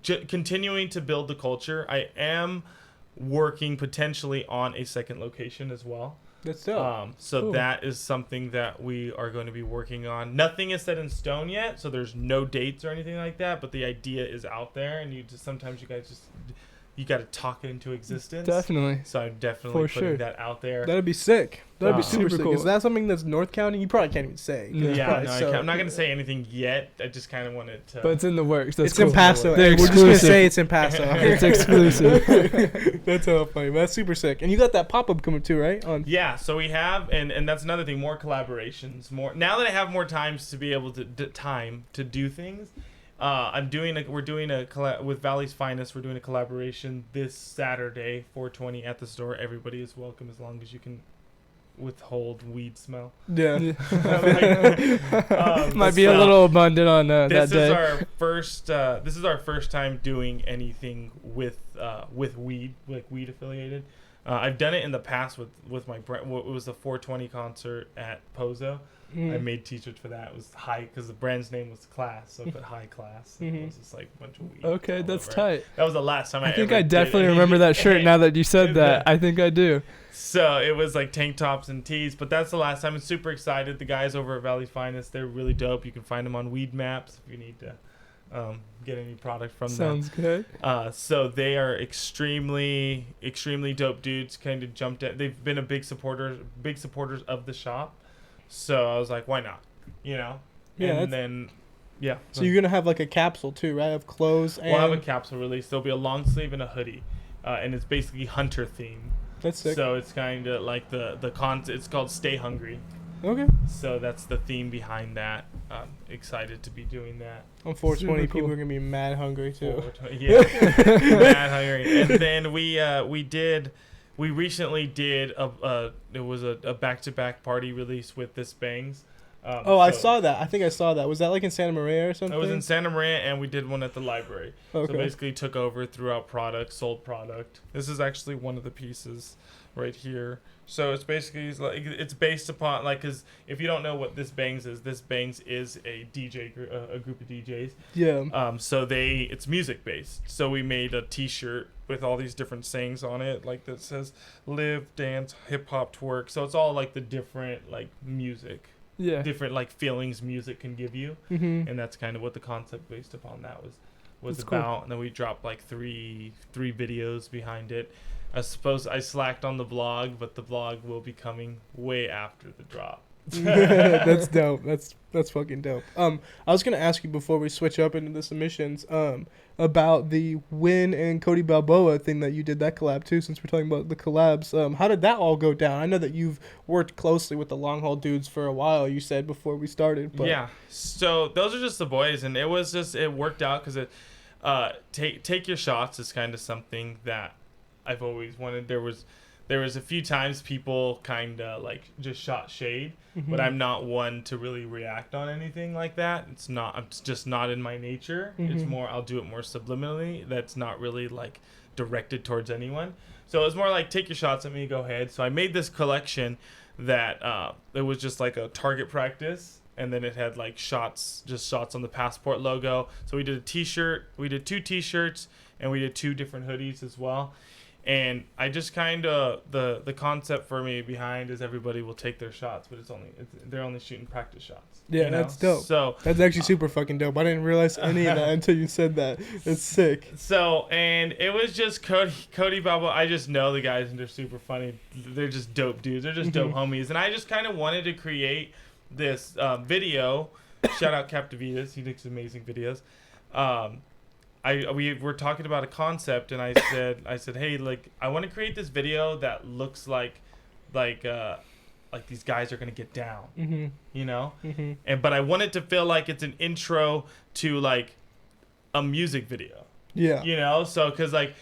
continuing to build the culture. I am working potentially on a second location as well. That's dope. So cool. That is something that we are going to be working on. Nothing is set in stone yet, so there's no dates or anything like that, but the idea is out there, and sometimes you guys just you got to talk it into existence. Definitely. So I'm definitely putting that out there. That'd be sick. That'd be super sick. Cool. Is that something that's North County? You probably can't even say. I'm not going to say anything yet. I just kind of wanted to. But it's in the works. It's cool. In Paso. We're just going to say it's in Paso. It's exclusive. That's how funny. But that's super sick. And you got that pop-up coming too, right? Yeah, so we have, and that's another thing, more collaborations. Now that I have more times to be able to do things, we're doing a with Valley's Finest. We're doing a collaboration this Saturday, 4/20 at the store. Everybody is welcome as long as you can withhold weed smell. Yeah, might be a little abundant on that day. This is our first time doing anything with weed, like weed affiliated. I've done it in the past with my brand. It was a 420 concert at Pozo. I made t-shirts for that. It was high because the brand's name was Class, so I put high class. It was just like a bunch of weed. Okay, that's tight. That was the last time I think I definitely remember that shirt now that you said that. I think I do. So it was like tank tops and tees, but that's the last time. I'm super excited. The guys over at Valley's Finest, they're really dope. You can find them on Weed Maps if you need to get any product from them. Sounds good. So they are extremely, extremely dope dudes. Kind of jumped at. They've been big supporters of the shop. So I was like, why not? You know? Yeah. And then, yeah. So you're going to have like a capsule too, right? Of clothes and... We'll have a capsule release. There'll be a long sleeve and a hoodie. And it's basically hunter theme. That's sick. So it's kind of like it's called Stay Hungry. Okay. So that's the theme behind that. I'm excited to be doing that. On 420, people are going to be mad hungry too. Yeah. Mad hungry. And then we recently did a back-to-back party release with This Bangs. I saw that. I think I saw that. Was that like in Santa Maria or something? It was in Santa Maria, and we did one at the library. Okay. So basically took over throughout product, sold product. This is actually one of the pieces right here. So it's basically like it's based upon like, because if you don't know what This Bangs is a DJ a group of DJs. Yeah. So it's music based. So we made a T-shirt with all these different sayings on it, like that says "live, dance, hip hop, twerk." So it's all like the different like music. Yeah. Different like feelings music can give you, and that's kind of what the concept based upon that was That's about. cool. And then we dropped like three videos behind it. I suppose I slacked on the vlog, but the vlog will be coming way after the drop. That's dope. That's fucking dope. I was gonna ask you before we switch up into the submissions, about the Win and Cody Balboa thing that you did that collab too. Since we're talking about the collabs, how did that all go down? I know that you've worked closely with the Long Haul dudes for a while. You said before we started. But Yeah. So those are just the boys, and it worked out because take your shots is kind of something that I've always wanted. There was a few times people kind of like just shot shade, but I'm not one to really react on anything like that. It's just not in my nature. It's more, I'll do it more subliminally. That's not really like directed towards anyone. So it was more like, take your shots at me, go ahead. So I made this collection that it was just like a target practice, and then it had like shots on the Passport logo. So we did a T-shirt, we did 2 T-shirts, and we did 2 different hoodies as well. And I just kind of the concept for me behind is everybody will take their shots, but they're only shooting practice shots. Yeah, you know? that's dope. So that's actually super fucking dope. I didn't realize any of that until you said that. It's sick. So, and it was just Cody Balboa. I just know the guys, and they're super funny. They're just dope dudes. They're just dope homies. And I just kind of wanted to create this video. Shout out Captivitas. He makes amazing videos. We were talking about a concept, and I said, hey, like, I want to create this video that looks like these guys are gonna get down, you know, but I want it to feel like it's an intro to like a music video, you know, so because like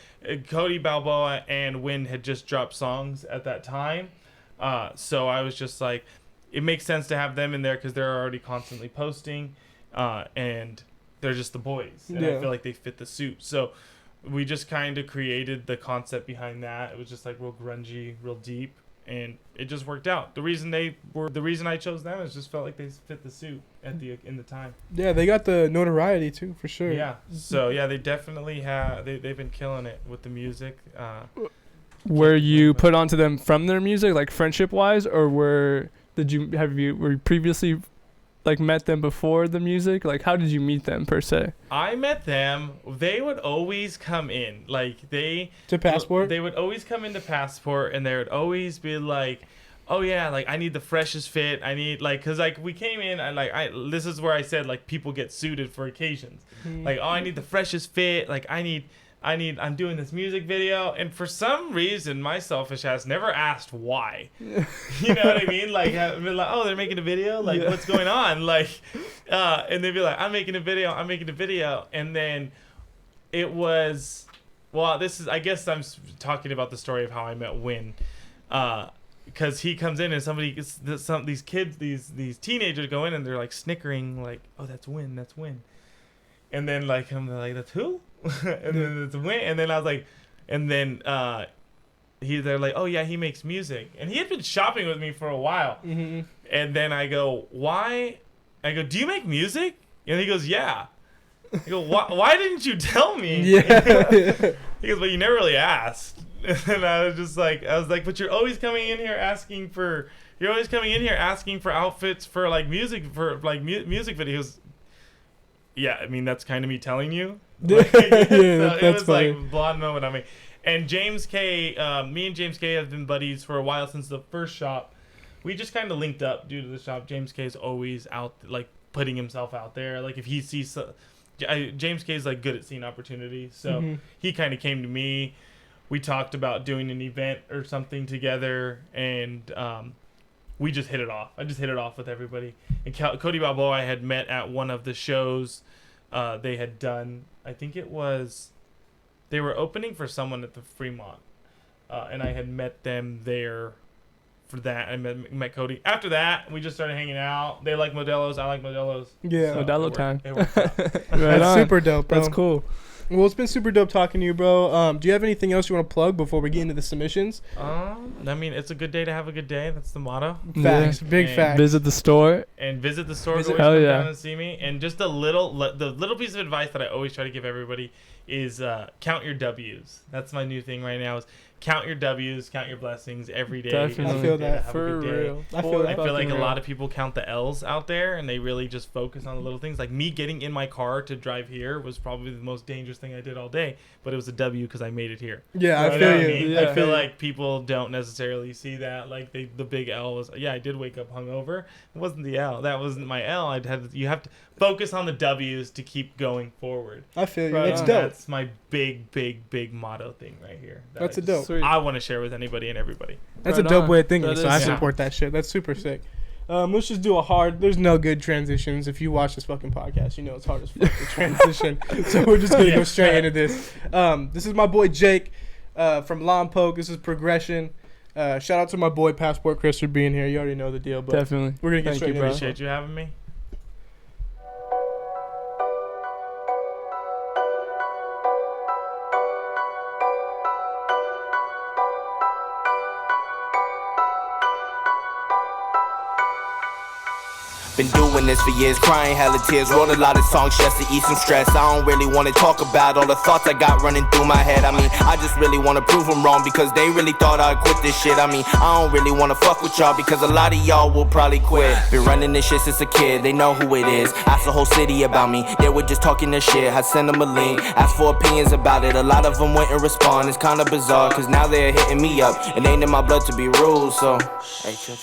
Cody Balboa and Win had just dropped songs at that time, so I was just like, it makes sense to have them in there because they're already constantly posting, and they're just the boys, and I feel like they fit the suit. So we just kind of created the concept behind that. It was just like real grungy, real deep, and it just worked out. The reason I chose them is just felt like they fit the suit in the time. Yeah, they got the notoriety too, for sure. Yeah. So yeah, they definitely have. They've been killing it with the music. Were you put onto them from their music, like friendship wise, or were you previously like met them before the music? Like, how did you meet them per se? I met them. They would always come in, like to Passport. They would always come into Passport, and they would always be like, "Oh yeah, like I need the freshest fit. I need like, cause like we came in and this is where I said like people get suited for occasions. Like, oh, I need the freshest fit. Like I'm doing this music video, and for some reason, my selfish ass never asked why. You know what I mean? Like, I'd be like, oh, they're making a video? Like, what's going on? Like, and they'd be like, I'm making a video. And then it was, well, I guess I'm talking about the story of how I met Win. Because he comes in and these kids, these teenagers go in and they're like snickering, like, oh, that's Win. And then like, I'm like, that's who? And then it's Win, and then I was like, and then they're like, oh yeah, he makes music, and he had been shopping with me for a while, and then I go, why? I go, do you make music? And he goes, yeah. I go, why didn't you tell me? Yeah. He goes, well, you never really asked. And I was like, but you're always coming in here asking for outfits for like music music videos. Yeah, I mean, that's kind of me telling you. Like, so it was funny. Like blonde moment on me. And James K, me and James K have been buddies for a while since the first shop. We just kind of linked up due to the shop. James K is always out, like putting himself out there. Like if he sees, James K is like good at seeing opportunities. So he kind of came to me. We talked about doing an event or something together, and we just hit it off. I just hit it off with everybody. And Cody Balboa I had met at one of the shows they had done. I think it was, they were opening for someone at the Fremont. And I had met them there for that. I met Cody. After that, we just started hanging out. They like Modelo's. I like Modelo's. Yeah. So Modelo time. It worked out. That's super dope, bro. That's cool. Well, it's been super dope talking to you, bro. Do you have anything else you want to plug before we get into the submissions? I mean, it's a good day to have a good day. That's the motto. Facts, Yeah. big And facts. Visit the store. And visit the store. Visit- Go Hell come yeah. down and see me. And just the little piece of advice that I always try to give everybody is count your W's. That's my new thing right now. Is count your W's, count your blessings every day. Definitely. I feel that. Have a For good day. real. I feel I that. feel like a real. lot of people count the L's out there and they really just focus on the little things. Like me getting in my car to drive here was probably the most dangerous thing I did all day, but it was a W because I made it here. Yeah, I You know feel what you. mean? Yeah. I feel like people don't necessarily see that. Like the big L was, yeah, I did wake up hungover. It wasn't the L. That wasn't my L. You have to focus on the W's to keep going forward. I feel you. Right That's on. dope. That's my big motto thing right here. That's I a dope. Sweet. I want to share with anybody and everybody. That's Right a dope on. way of thinking, That so I is- support that shit. That's super sick. Let's just do a hard. There's no good transitions. If you watch this fucking podcast, you know it's hard as fuck to transition. So we're just gonna go straight into this. This is my boy Jake from Lompoc. This is Progression. Shout out to my boy Passport Chris for being here. You already know the deal, but Definitely. we're gonna get Thank straight you, into bro. this. Appreciate you having me. Been doing this for years, crying hella tears, wrote a lot of songs just to ease some stress. I don't really wanna talk about all the thoughts I got running through my head. I mean, I just really wanna prove them wrong because they really thought I'd quit this shit. I mean, I don't really wanna fuck with y'all because a lot of y'all will probably quit. Been running this shit since a kid, they know who it is. Asked the whole city about me, they were just talking their shit. I sent them a link, asked for opinions about it. A lot of them wouldn't respond, it's kinda bizarre cause now they're hitting me up. It ain't in my blood to be rude, so hey, chill.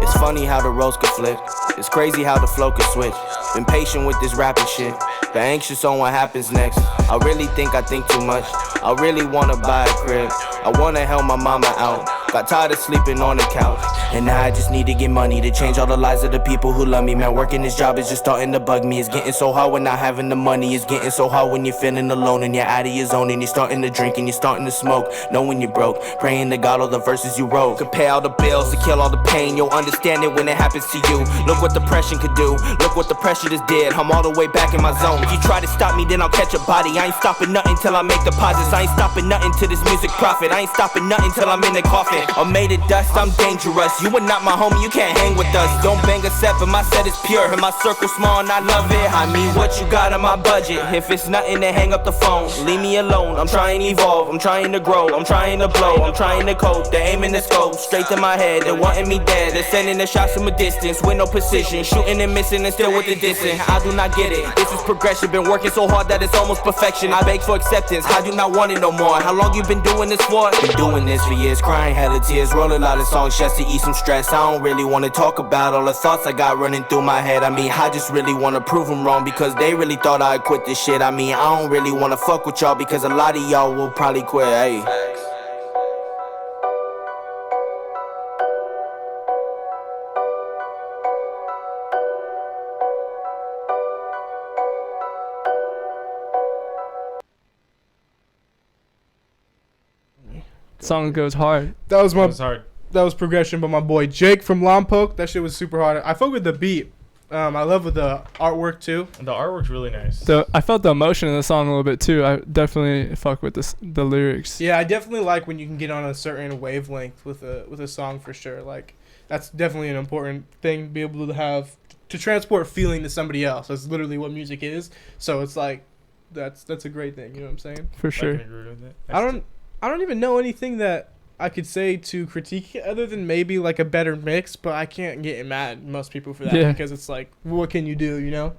It's funny how the roles could flip. It's crazy how the flow could switch. Been patient with this rapping shit, but anxious on what happens next. I really think I think too much. I really wanna buy a crib. I wanna help my mama out. Got tired of sleeping on the couch, and now I just need to get money to change all the lives of the people who love me. Man, working this job is just starting to bug me. It's getting so hard when not having the money. It's getting so hard when you're feeling alone and you're out of your zone and you're starting to drink and you're starting to smoke. Knowing you're broke, praying to God all the verses you wrote could pay all the bills to kill all the pain. You'll understand it when it happens to you. Look what depression could do. Look what the pressure just did. I'm all the way back in my zone. If you try to stop me, then I'll catch a body. I ain't stopping nothing till I make deposits. I ain't stopping nothing till this music profit. I ain't stopping nothing till I'm in the coffin. I'm made of dust, I'm dangerous. You are not my homie, you can't hang with us. Don't bang a set, but my set is pure. And my circle small and I love it. I mean, what you got on my budget? If it's nothing, then hang up the phone. Leave me alone, I'm trying to evolve. I'm trying to grow, I'm trying to blow. I'm trying to cope, they're aiming the scope straight to my head. They're wanting me dead, they're sending the shots from a distance with no precision. Shooting and missing and still with the distance. I do not get it, this is progression. Been working so hard that it's almost perfection. I beg for acceptance, I do not want it no more. How long you been doing this for? Been doing this for years, crying hella tears, roll a lot of songs just to ease some stress. I don't really wanna talk about all the thoughts I got running through my head. I mean, I just really wanna prove them wrong because they really thought I'd quit this shit. I mean, I don't really wanna fuck with y'all because a lot of y'all will probably quit, hey. Song goes hard. That was It my was hard. that was Progression by my boy Jake from Lompoc. That shit was super hard. I fuck with the beat. I love with the artwork too. The artwork's really nice. I felt the emotion in the song a little bit too. I definitely fuck with the lyrics. Yeah, I definitely like when you can get on a certain wavelength with a song for sure. Like that's definitely an important thing to be able to have to transport feeling to somebody else. That's literally what music is. So it's like that's a great thing. You know what I'm saying? For I sure. can agree with it. I don't even know anything that I could say to critique it other than maybe like a better mix, but I can't get mad at most people for that Yeah. because it's like, what can you do, you know?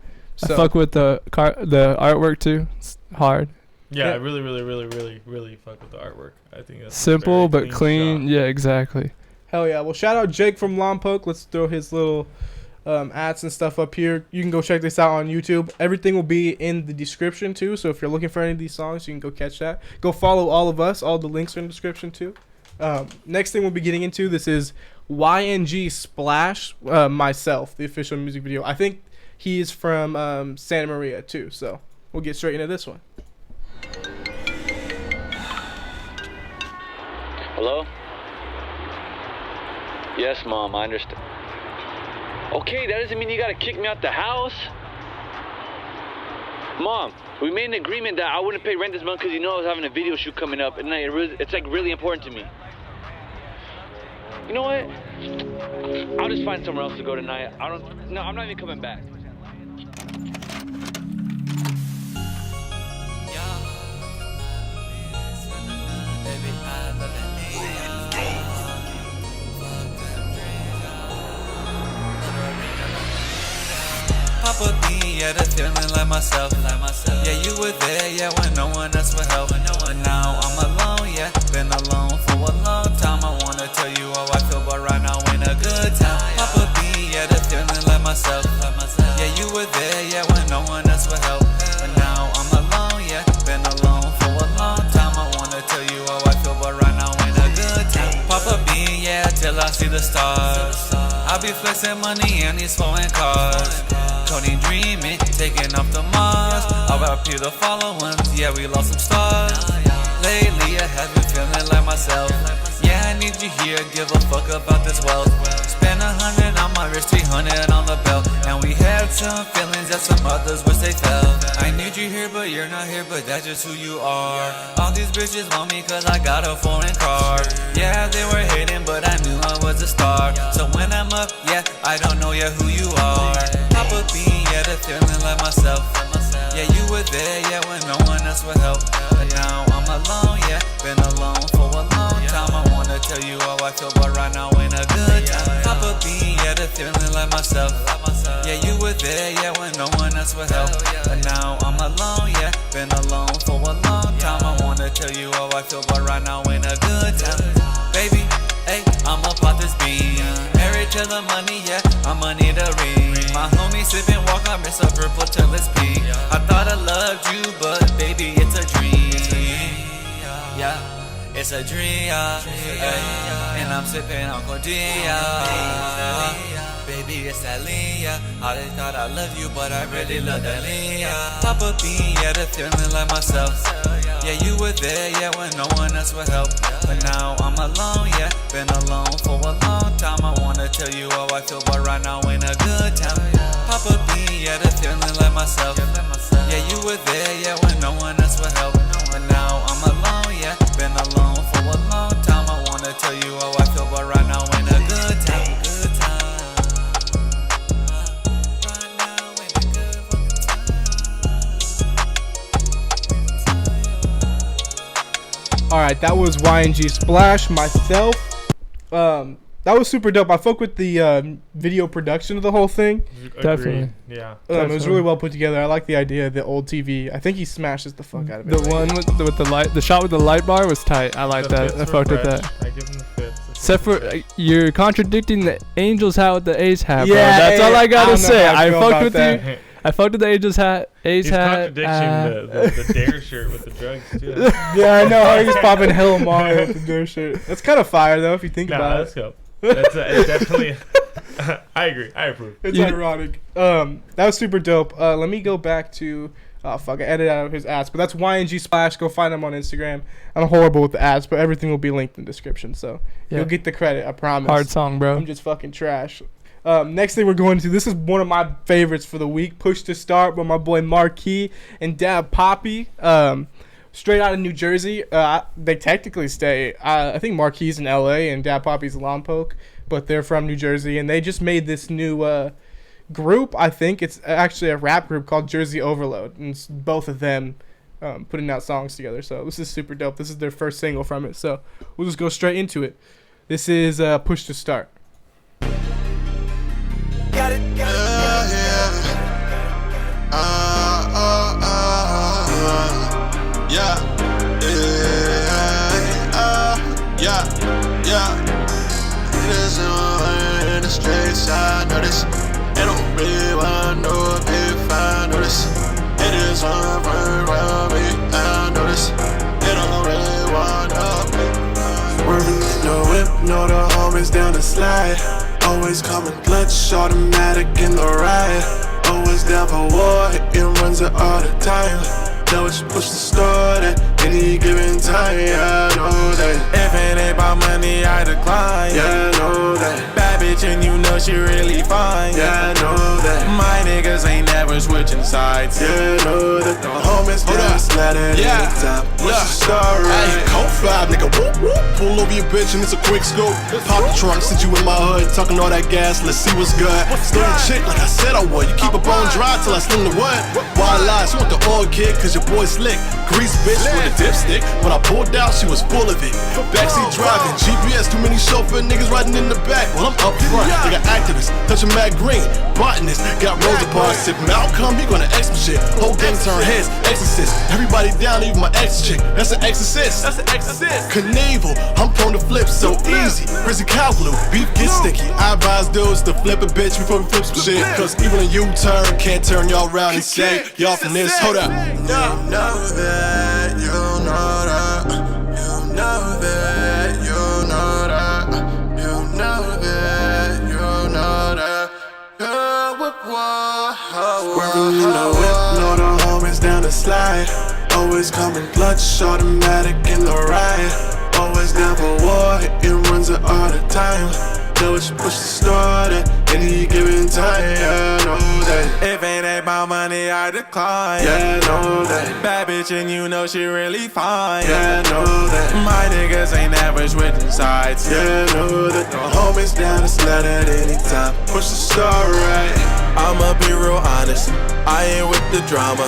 I fuck with the artwork too. It's hard. Yeah, Yeah. I really fuck with the artwork. I think that's Simple very but clean. shot. Yeah, exactly. Hell yeah. Well, shout out Jake from Lompoc. Let's throw his little ads and stuff up here. You can go check this out on YouTube. Everything will be in the description too. So if you're looking for any of these songs, you can go catch that. Go follow all of us. All the links are in the description too. Next thing we'll be getting into, this is YNG Splash, Myself, the official music video. I think he's from Santa Maria too. So we'll get straight into this one. Hello? Yes, Mom, I understand. Okay, that doesn't mean you gotta kick me out the house. Mom, we made an agreement that I wouldn't pay rent this month because you know I was having a video shoot coming up, and it's like really important to me. You know what? I'll just find somewhere else to go tonight. No, I'm not even coming back. Papa B, yeah, the feeling like myself. Yeah, you were there, yeah, when no one else would help. But now I'm alone, yeah, been alone for a long time. I wanna tell you how I feel, but right now ain't a good time. Papa B, yeah, the feeling like myself. Yeah, you were there, yeah, when no one else would help. But now I'm alone, yeah, been alone for a long time. I wanna tell you how I feel, but right now ain't a good time. Papa B, yeah, till I see the stars. I'll be flexing money in these foreign cars. Cody dreaming, taking off the Mars. I'll rap you the follow ones, yeah, we lost some stars. Lately I have been feeling like myself. Yeah, I need you here, give a fuck about this wealth. Spend 100 on my wrist, 300 on the belt. And we had some feelings that some others wish they felt. I need you here, but you're not here, but that's just who you are. All these bitches want me cause I got a foreign car. Yeah, they were hating, but I knew I was a star. So when I'm up, yeah, I don't know yet who you are. Papa B, yeah, the feeling like myself. Yeah, you were there, yeah, when no one else would help. But now I'm alone, yeah, been alone for a long time. I wanna tell you how I feel, but right now ain't a good time. Papa B, yeah, the feeling like myself. Yeah, you were there, yeah, when no one else would help. But now I'm alone, yeah, been alone for a long time. I wanna tell you how I feel, but right now ain't a good time. Baby, hey, I'ma pop this bean. Married to the money, yeah, I'ma need a ring. My homie sippin' walk, I miss a purple till it's pink. I thought I loved you, but baby, it's a dream. Yeah, it's a dream, yeah. And I'm sippin' on Cordia. Baby, it's that lean, yeah. I just thought I loved you, but I really love that lean, yeah. Papa B, yeah, the feeling like myself. Yeah, you were there, yeah, when no one else would help. But now I'm alone, yeah, been alone for a long time. I wanna tell you how I feel, but right now ain't a good time. Papa B, yeah, the feeling like myself. Yeah, you were there, yeah, when no one else would help. But now I'm alone, yeah, been alone for a long time. I wanna tell you how I feel, but right now ain't a good time. Good time. Right now ain't a good fucking time. All right, that was YNG Splash. Myself, that was super dope. I fuck with the video production of the whole thing. Definitely. Yeah. It was really well put together. I like the idea of the old TV. I think he smashes the fuck out of it. The one with the light, the shot with the light bar was tight. I like that. I fucked with that. I give him the fits. Except for you're contradicting the Angels hat with the A's hat, bro. Yeah, That's all I gotta say. I feel fucked about with that. you. I fucked with the Angels hat, A's He's hat. contradicting the Dare shirt with the drugs too. Yeah, I know. How he's popping hell Mario with the dirt shit. That's kind of fire though, if you think about Let's it. go. That's it's definitely. I agree. I approve. It's ironic. That was super dope. Let me go back to. Oh fuck! I edited out his ads, but that's YNG Splash. Go find him on Instagram. I'm horrible with the ads, but everything will be linked in the description, so you'll get the credit. I promise. Hard song, bro. I'm just fucking trash. Next thing we're going to. This is one of my favorites for the week. Push to Start by my boy Marquis and Dab Poppy. Straight out of New Jersey. They technically stay. I think Marquis in LA and Dab Poppy's Lompoc, but they're from New Jersey, and they just made this new group. I think it's actually a rap group called Jersey Overload, and it's both of them putting out songs together. So this is super dope. This is their first single from it. So we'll just go straight into it. This is Push to Start. Got it. It is in the streets, I know this. They don't really wanna know if I know this. It is on around me, I know this. They don't really wanna be. Working in the whip, know the homies down the slide. Always coming clutch, automatic in the ride. Always down for war, hitting runs it all the time. That was supposed to start at any given time, yeah, I know that. If it ain't about money, I decline. Yeah, I know that. Bad bitch and you know she really fine. Yeah, I know that. My niggas ain't never switching sides. Yeah, I know that. The homies down, slide at any time. What's the story? Hey, code 5, nigga, whoop, whoop. Pull over your bitch and it's a quick scope. Pop the trunk, sit you in my hood, talking all that gas, let's see what's good. Stole the chick like I said I would. You keep a bone dry till I sling the wood. Wild lies, you want the old kid, cause your boy slick. Grease bitch with a dipstick. When I pulled out, she was full of it. Backseat driving, GPS, too many chauffeur niggas riding in the back. Well, I'm up front, they got activists, touching Matt Green. Botanist, got Rosa Parks. If Malcolm, you gonna X some shit. Whole gang turn heads, exorcist. Everybody down, even my ex chick. That's an exorcist. That's an exorcist. Knievel, I'm prone to flip so easy. Prison cow glue, beef gets sticky. I advise dudes to flip a bitch before we flip some shit. Cause even a U-turn can't turn y'all around and say y'all from this. Hold up. You know that, you know that. You know that, you know that. You know that, you know that. Swerving in the whip, know the homies down the slide. Always coming clutch, automatic in the ride. Always down for war, hitting runs all the time. Know it's supposed to start at any given time, yeah, I know that. If it ain't about money, I decline. Yeah, I know that. Bad bitch and you know she really fine. Yeah, I know that. My niggas ain't never switching sides. Yeah, I know that. The homies down the slide at any time. Push the star right. I'ma be real honest, I ain't with the drama.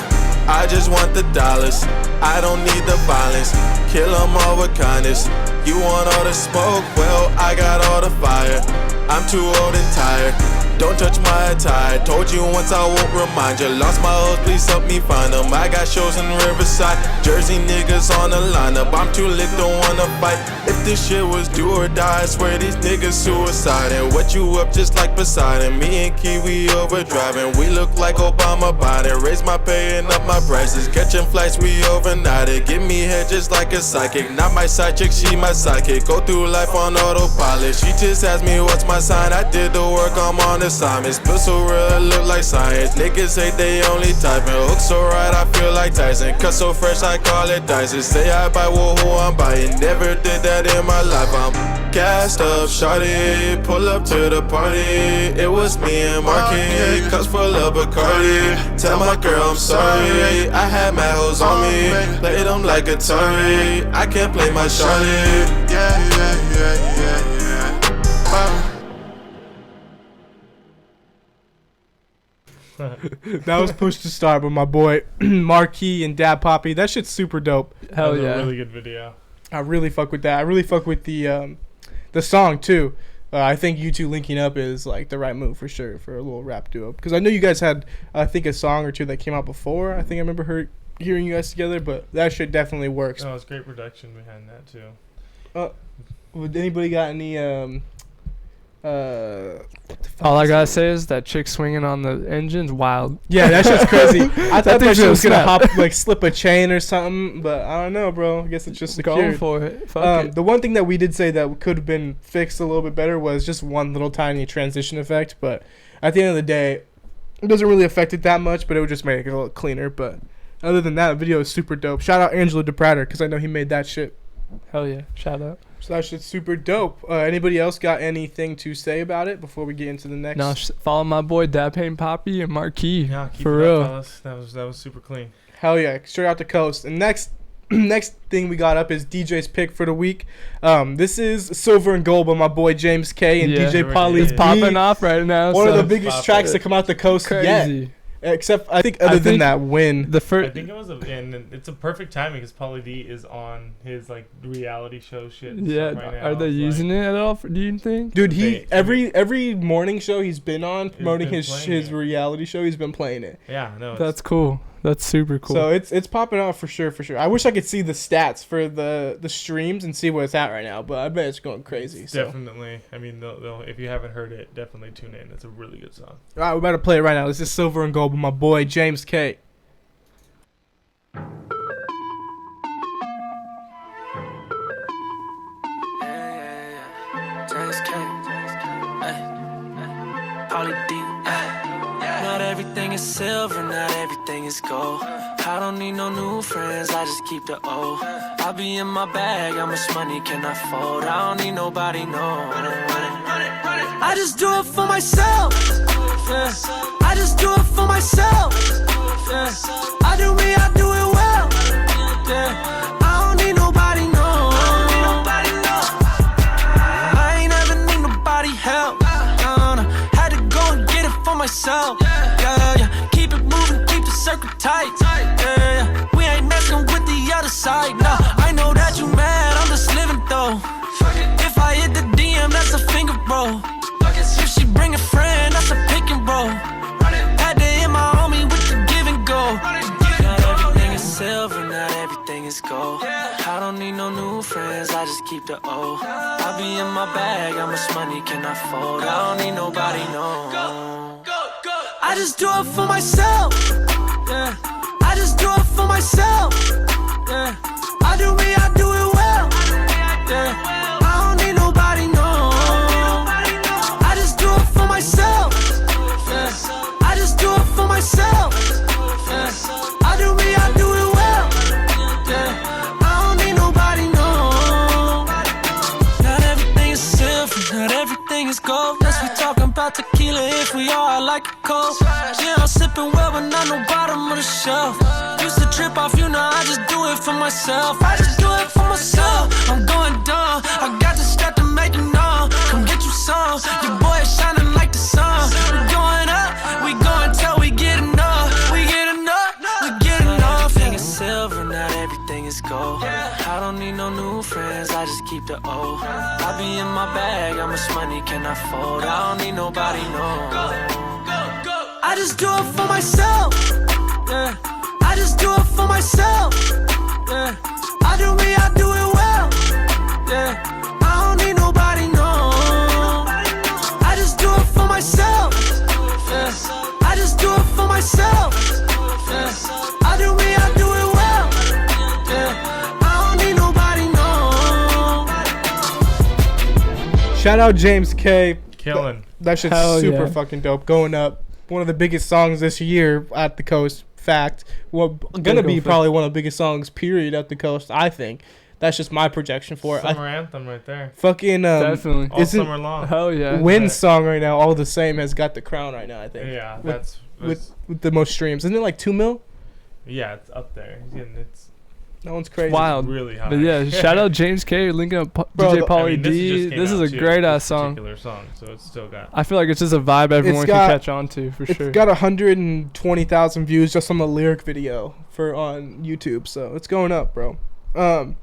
I just want the dollars, I don't need the violence. Kill 'em all with kindness. You want all the smoke, well, I got all the fire. I'm too old and tired, don't touch my attire. Told you once I won't remind you. Lost my hoes, please help me find them. I got shows in Riverside, Jersey niggas on the lineup. I'm too lit, don't wanna fight. If this shit was do or die, I swear these niggas suicide. And what you up just like Poseidon. Me and Kiwi overdriving, we look like Obama Biden. Raise my pay and up my prices, catching flights, we overnighted. Give me head just like a psychic, not my side chick, she my sidekick. Go through life on autopilot, she just asked me what's my sign. I did the work, I'm on assignments. Feel so real, it look like science. Niggas hate, they only typing. Hook so right, I feel like Tyson. Cut so fresh, I call it Dyson. Say I buy, well, who I'm buying. Never did that in my life. I'm gassed up, shawty. Pull up to the party. It was me and Marky, cups full of Bacardi. Tell my girl I'm sorry, I had mad hoes on me. Played them like Atari, I can't play my shawty. Yeah, yeah, yeah, yeah, yeah. That was Push to Start by my boy Marquis and Dad Poppy. That shit's super dope. Hell That was yeah. a really good video. I really fuck with that. I really fuck with the song too. I think you two linking up is like the right move for sure for a little rap duo. Because I know you guys had, I think, a song or two that came out before. I think I remember hearing you guys together, but that shit definitely works. No, it's great production behind that too. Would anybody got any All I gotta say is that chick swinging on the engine's wild. Yeah, that shit's crazy. I thought that shit was gonna snap. slip a chain or something, but I don't know, bro. I guess it's just Going secured. for it. Fuck it. The one thing that we did say that could have been fixed a little bit better was just one little tiny transition effect, but at the end of the day, it doesn't really affect it that much, but it would just make it a little cleaner. But other than that, the video is super dope. Shout out Angelo DePrater, because I know he made that shit. Hell yeah. Shout out. So that shit's super dope. Anybody else got anything to say about it before we get into the next? No, follow my boy Dad Payne Poppy and Marquis. Yeah, keep for it real. up, fellas. That was super clean. Hell yeah, straight out the coast. And next thing we got up is DJ's pick for the week. This is Silver and Gold by my boy James K and Yeah, DJ Polly. It's popping off right now. One of so the biggest tracks to come out the coast yet. crazy. Except I think other than that win. The I first. think it was, and it's a perfect timing because Pauly D is on his like reality show shit. and Yeah, stuff right now. are they It's using it at all? Do you think? Dude, They- every morning show he's been on promoting been his playing it. reality show, he's been playing it. Yeah, no, That's cool. That's super cool. So it's popping off for sure. I wish I could see the stats for the streams and see where it's at right now, but I bet it's going crazy. So. definitely. I mean, they'll, if you haven't heard it, definitely tune in. It's a really good song. All right, we're about to play it right now. This is Silver and Gold with my boy James K. Pauly D. Not everything is is silver, not everything is gold. I don't need no new friends, I just keep the old. I be in my bag, how much money can I fold? I don't need nobody, no. I just do it for myself, yeah. I just do it for myself, yeah. I do me, I do it well, yeah. I don't need nobody, no. I ain't ever need nobody help, no. Had to go and get it for myself, yeah. Keep it moving, keep the circle tight, yeah. We ain't messing with the other side, no. I know that you mad, I'm just living though. If I hit the DM, that's a finger roll. If she bring a friend, that's a pick and roll. Had to hit my homie with the give and go. Not everything is silver, not everything is gold. I don't need no new friends, I just keep the old. I be in my bag, how much money can I fold? I don't need nobody, no. I just do it for myself, yeah. I just do it for myself, yeah. I do me, I do it well, yeah. I don't need nobody, no. I just do it for myself, yeah. I just do it for myself, yeah. I do me, I do it well, yeah. I don't need nobody, no. Not everything is silver, not everything is gold. Unless we talking about tequila, if we are, I like it cold. Yeah, I'm sipping well, but not no bottom of the shelf. Used to trip off, you know, I just do it for myself. I just do it for myself. I'm going dumb, I got the stuff to make you know. Come get you some, your boy is shining like the sun. We going up, we going till we get enough. We get enough, we get enough. Everything is silver, not everything is gold. I don't need no new friends, I just keep the old. I be in my bag, how much money can I fold? I don't need nobody, no. I just do it for myself, yeah. I just do it for myself, yeah. I do me, I do it well, yeah. I don't need nobody, no. I just do it for myself, yeah. I just do it for myself, yeah. I do me, I do it well, yeah. I don't need nobody, no. Shout out James K. Killing. That shit's Hell super yeah. fucking dope. Going up. One of the biggest songs this year at the coast. Fact. Well, gonna be probably one of the biggest songs, period, at the coast, I think. That's just my projection for it. Summer anthem right there. Fucking Definitely. All summer long. Hell yeah. Wynn's song right now, All the Same, has got the crown right now, I think. Yeah, with the most streams. Isn't it like 2 mil? Yeah, it's up there. It's That one's crazy. Wild. really high. But yeah, shout out James K. linking up DJ Pauly D. This is a great ass song. Particular song, so it's still got. I feel like it's just a vibe everyone can catch on to for sure. It's got 120,000 views just on the lyric video on YouTube, so it's going up, bro. The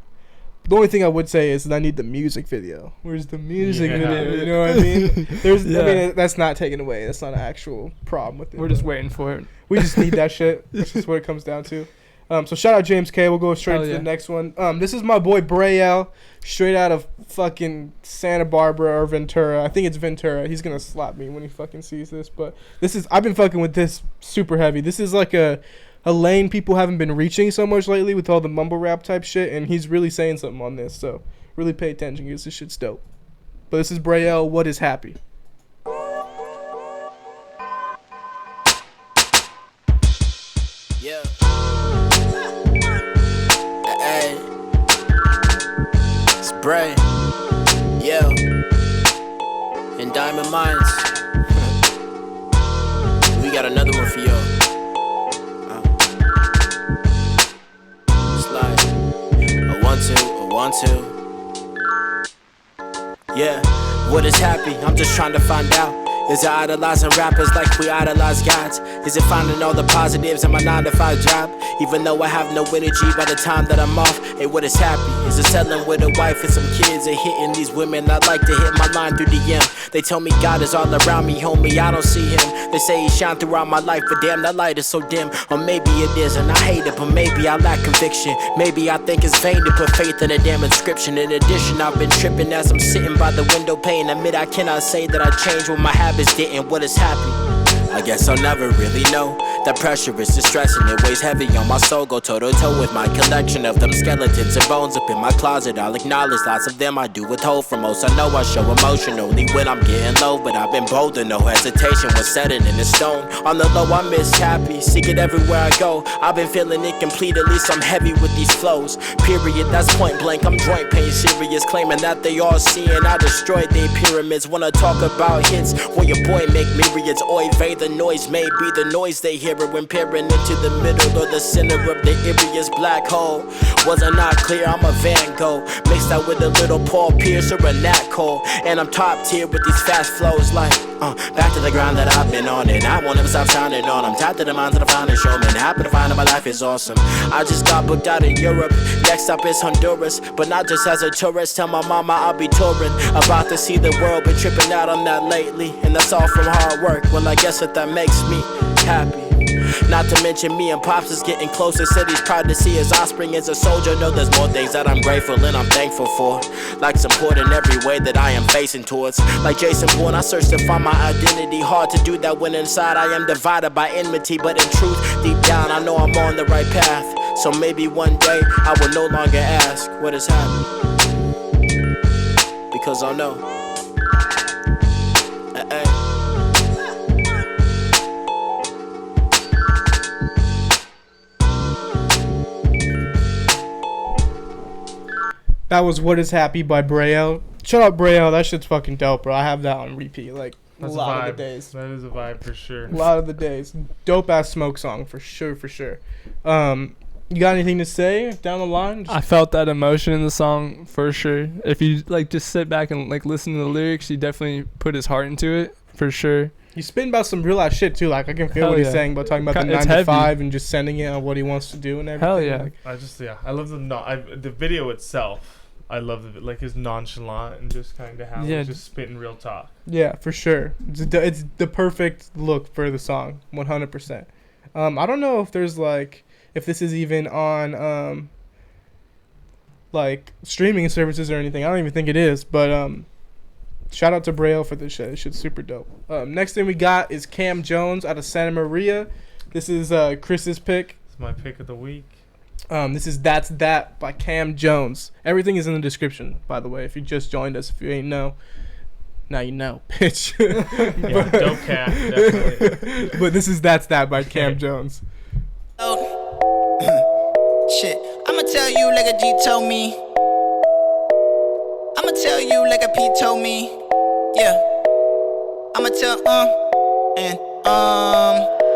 only thing I would say is that I need the music video. Where's the music video? You know what I mean? I mean, that's not taken away. That's not an actual problem with it. We're just waiting for it. We just need that shit. That's just what it comes down to. So shout out James K. We'll go straight to the next one. This is my boy Braille, straight out of fucking Santa Barbara or Ventura. I think it's Ventura. He's gonna slap me when he fucking sees this. But I've been fucking with this super heavy. This is like a lane people haven't been reaching so much lately with all the mumble rap type shit, and he's really saying something on this. So really pay attention because this shit's dope. But this is Braille. What is happy? Yeah. Hey. It's Bray. Yo. In Diamond Mines. We got another one for y'all. Slide. A 1 2. Yeah. What is happy? I'm just trying to find out. Is it idolizing rappers like we idolize gods? Is it finding all the positives in my 9-to-5 job? Even though I have no energy by the time that I'm off. Hey, what is happy? Is it settling with a wife and some kids and hitting these women? I'd like to hit my line through the M. They tell me God is all around me, homie, I don't see him. They say he shine throughout my life, but damn, that light is so dim. Or maybe it isn't, I hate it, but maybe I lack conviction. Maybe I think it's vain to put faith in a damn inscription. In addition, I've been tripping as I'm sitting by the window pane. Admit I cannot say that I changed when my habits didn't. What is happy? I guess I'll never really know. The pressure is distressing, it weighs heavy on my soul. Go toe to toe with my collection of them skeletons and bones up in my closet. I'll acknowledge lots of them I do withhold from most. I know I show emotion only when I'm getting low, but I've been bolder, no hesitation when setting in the stone. On the low, I miss happy, seek it everywhere I go. I've been feeling incomplete, at least I'm heavy with these flows. Period, that's point blank, I'm joint pain serious, claiming that they all seeing I destroyed their pyramids. Wanna talk about hits, well your boy make myriads. Oy vey, the noise may be the noise they hear it when peering into the middle or the center of the eeriest black hole. Wasn't not clear, I'm a Van Gogh, mixed out with a little Paul Pierce or a Nat Cole. And I'm top tier with these fast flows like back to the ground that I've been on, and I won't ever stop shining on. I'm tied to the minds of the finest showman, happy to find that my life is awesome. I just got booked out in Europe, next up is Honduras, but not just as a tourist. Tell my mama I'll be touring, about to see the world, but tripping out on that lately. And that's all from hard work, well I guess that makes me happy. Not to mention me and Pops is getting closer. Said he's proud to see his offspring as a soldier. Know there's more things that I'm grateful and I'm thankful for, like support in every way that I am facing towards. Like Jason Bourne, I search to find my identity. Hard to do that when inside I am divided by enmity, but in truth, deep down I know I'm on the right path. So maybe one day I will no longer ask what has happened, because I'll know. That was What Is Happy by Braille. Shut up, Braille. That shit's fucking dope, bro. I have that on repeat, like, that's a lot of the days. That is a vibe for sure. A lot of the days. Dope-ass smoke song, for sure, for sure. You got anything to say down the line? I felt that emotion in the song, for sure. If you, like, just sit back and, like, listen to the lyrics, he definitely put his heart into it, for sure. He's spitting about some real-ass shit, too. Like, I can feel what he's saying about talking about the 9 to 5 and just sending it on what he wants to do and everything. Hell yeah. Like, I love the video itself. I love it, like his nonchalant and just kind of how he's just spitting real talk. Yeah, for sure. It's the perfect look for the song, 100%. I don't know if there's if this is even on streaming services or anything. I don't even think it is, but shout out to Braille for this shit. This shit's super dope. Next thing we got is Cam Jones out of Santa Maria. This is Chris's pick. It's my pick of the week. This is That's That by Cam Jones. Everything is in the description, by the way. If you just joined us, if you ain't know, now you know, bitch. Yeah, dope cat, definitely. But this is That's That by Cam Jones. Shit, I'ma tell you like a G told me. I'ma tell you like a P told me. Yeah. I'ma tell,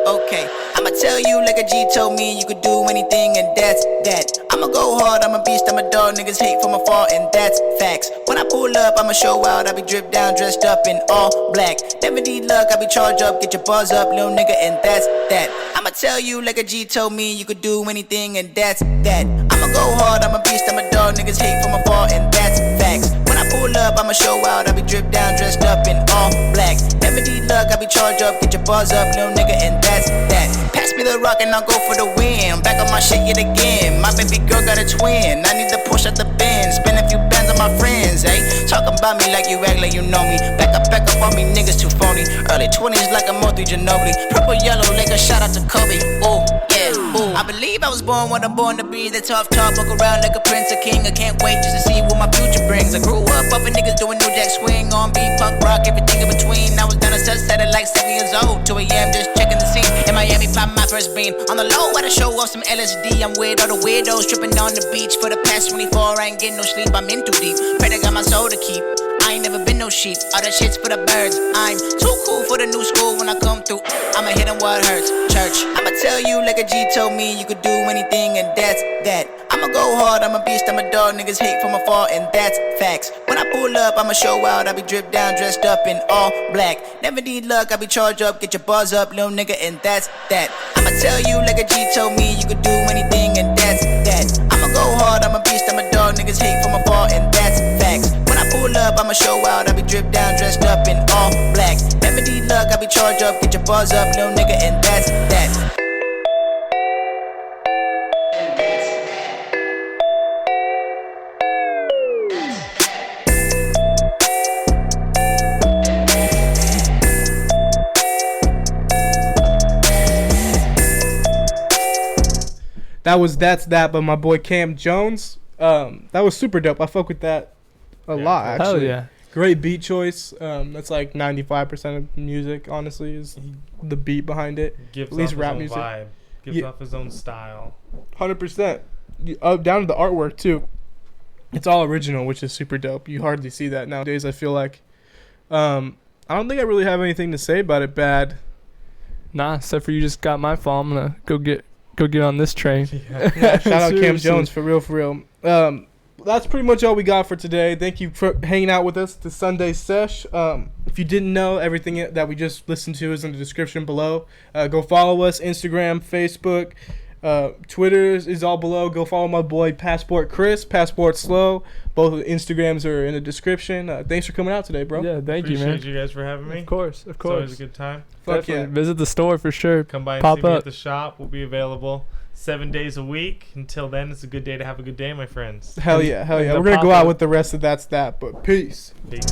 okay. I'ma tell you like a G told me, you could do anything and that's that. I'ma go hard, I'm a beast, I'm a dog, niggas hate from afar and that's facts. When I pull up, I'ma show out, I be dripped down, dressed up in all black. Never need luck, I be charged up, get your buzz up, little nigga, and that's that. I'ma tell you like a G told me, you could do anything and that's that. I'ma go hard, I'm a beast, I'm a dog, niggas hate from afar and that's facts. When I pull up, I'ma show out, I be dripped down, dressed up in all black. Never need luck, I be charged up, get your buzz up, little nigga, and that's that. Pass me the rock and I'll go for the win. Back on my shit yet again. My baby girl got a twin. I need to push out the bin. Spin a few bands on my friends, eh? Talking about me like you act like you know me. Back up on me, niggas too phony. Early 20s like a Mothi Ginobili. Purple yellow like a shout out to Kobe. Ooh, yeah, ooh. I believe I was born what I'm born to be. The tough talk, walk around like a prince, a king. I can't wait just to see what my future brings. I grew up off of niggas doing new jack swing. On beat, punk rock, everything in between. I was down a sunset at like 7 years old. 2 a.m. just checking the scene. In Miami, pop my first bean. On the low, I show off some LSD. I'm with all the weirdos tripping on the beach. For the past 24, I ain't getting no sleep. I'm in too deep. Pray to got my soul to keep. I ain't never been no sheep. All that shit's for the birds. I'm too cool for the new school. When I come through, I'ma hit 'em what hurts. Church, I'ma tell you like a G told me, you could do anything and that's that. I'ma go hard, I'm a beast, I'm a dog. Niggas hate from afar and that's facts. When I pull up, I'ma show out. I be dripped down, dressed up in all black. Never need luck, I be charged up, get your buzz up, little nigga, and that's that. I'ma tell you like a G told me, you could do anything and that's that. I'ma go hard, I'm a beast, I'm a dog. Niggas hate from afar and that's facts. When I pull up, I'ma show out. I be dripped down, dressed up in all black. Never need luck, I be charged up, get your buzz up, little nigga, and that's that. that was That's That by my boy Cam Jones. That was super dope. I fuck with that a lot, actually. Hell yeah. Great beat choice. That's like 95% of music, honestly, is the beat behind it. Gives at least off rap his own music. vibe. Gives off his own style. 100%. Down to the artwork, too. It's all original, which is super dope. You hardly see that nowadays, I feel like. I don't think I really have anything to say about it bad. Nah, except for you just got my phone. I'm going to go get on this train. Yeah, shout out Cam Jones, for real. That's pretty much all we got for today. Thank you for hanging out with us to Sunday Sesh. If you didn't know, everything that we just listened to is in the description below. Go follow us, Instagram, Facebook, Twitter is all below. Go follow my boy Passport Chris, Passport Slow. Both Instagrams are in the description. Thanks for coming out today, bro. Yeah, thank you, man. Appreciate you guys for having me. Of course. It's always a good time. Fuck Definitely. yeah. Visit the store for sure. Come by and Pop see me up at the shop. We'll be available 7 days a week. Until then, it's a good day to have a good day, my friends. Hell yeah. And We're going to go out with the rest of That's That, but peace. Peace.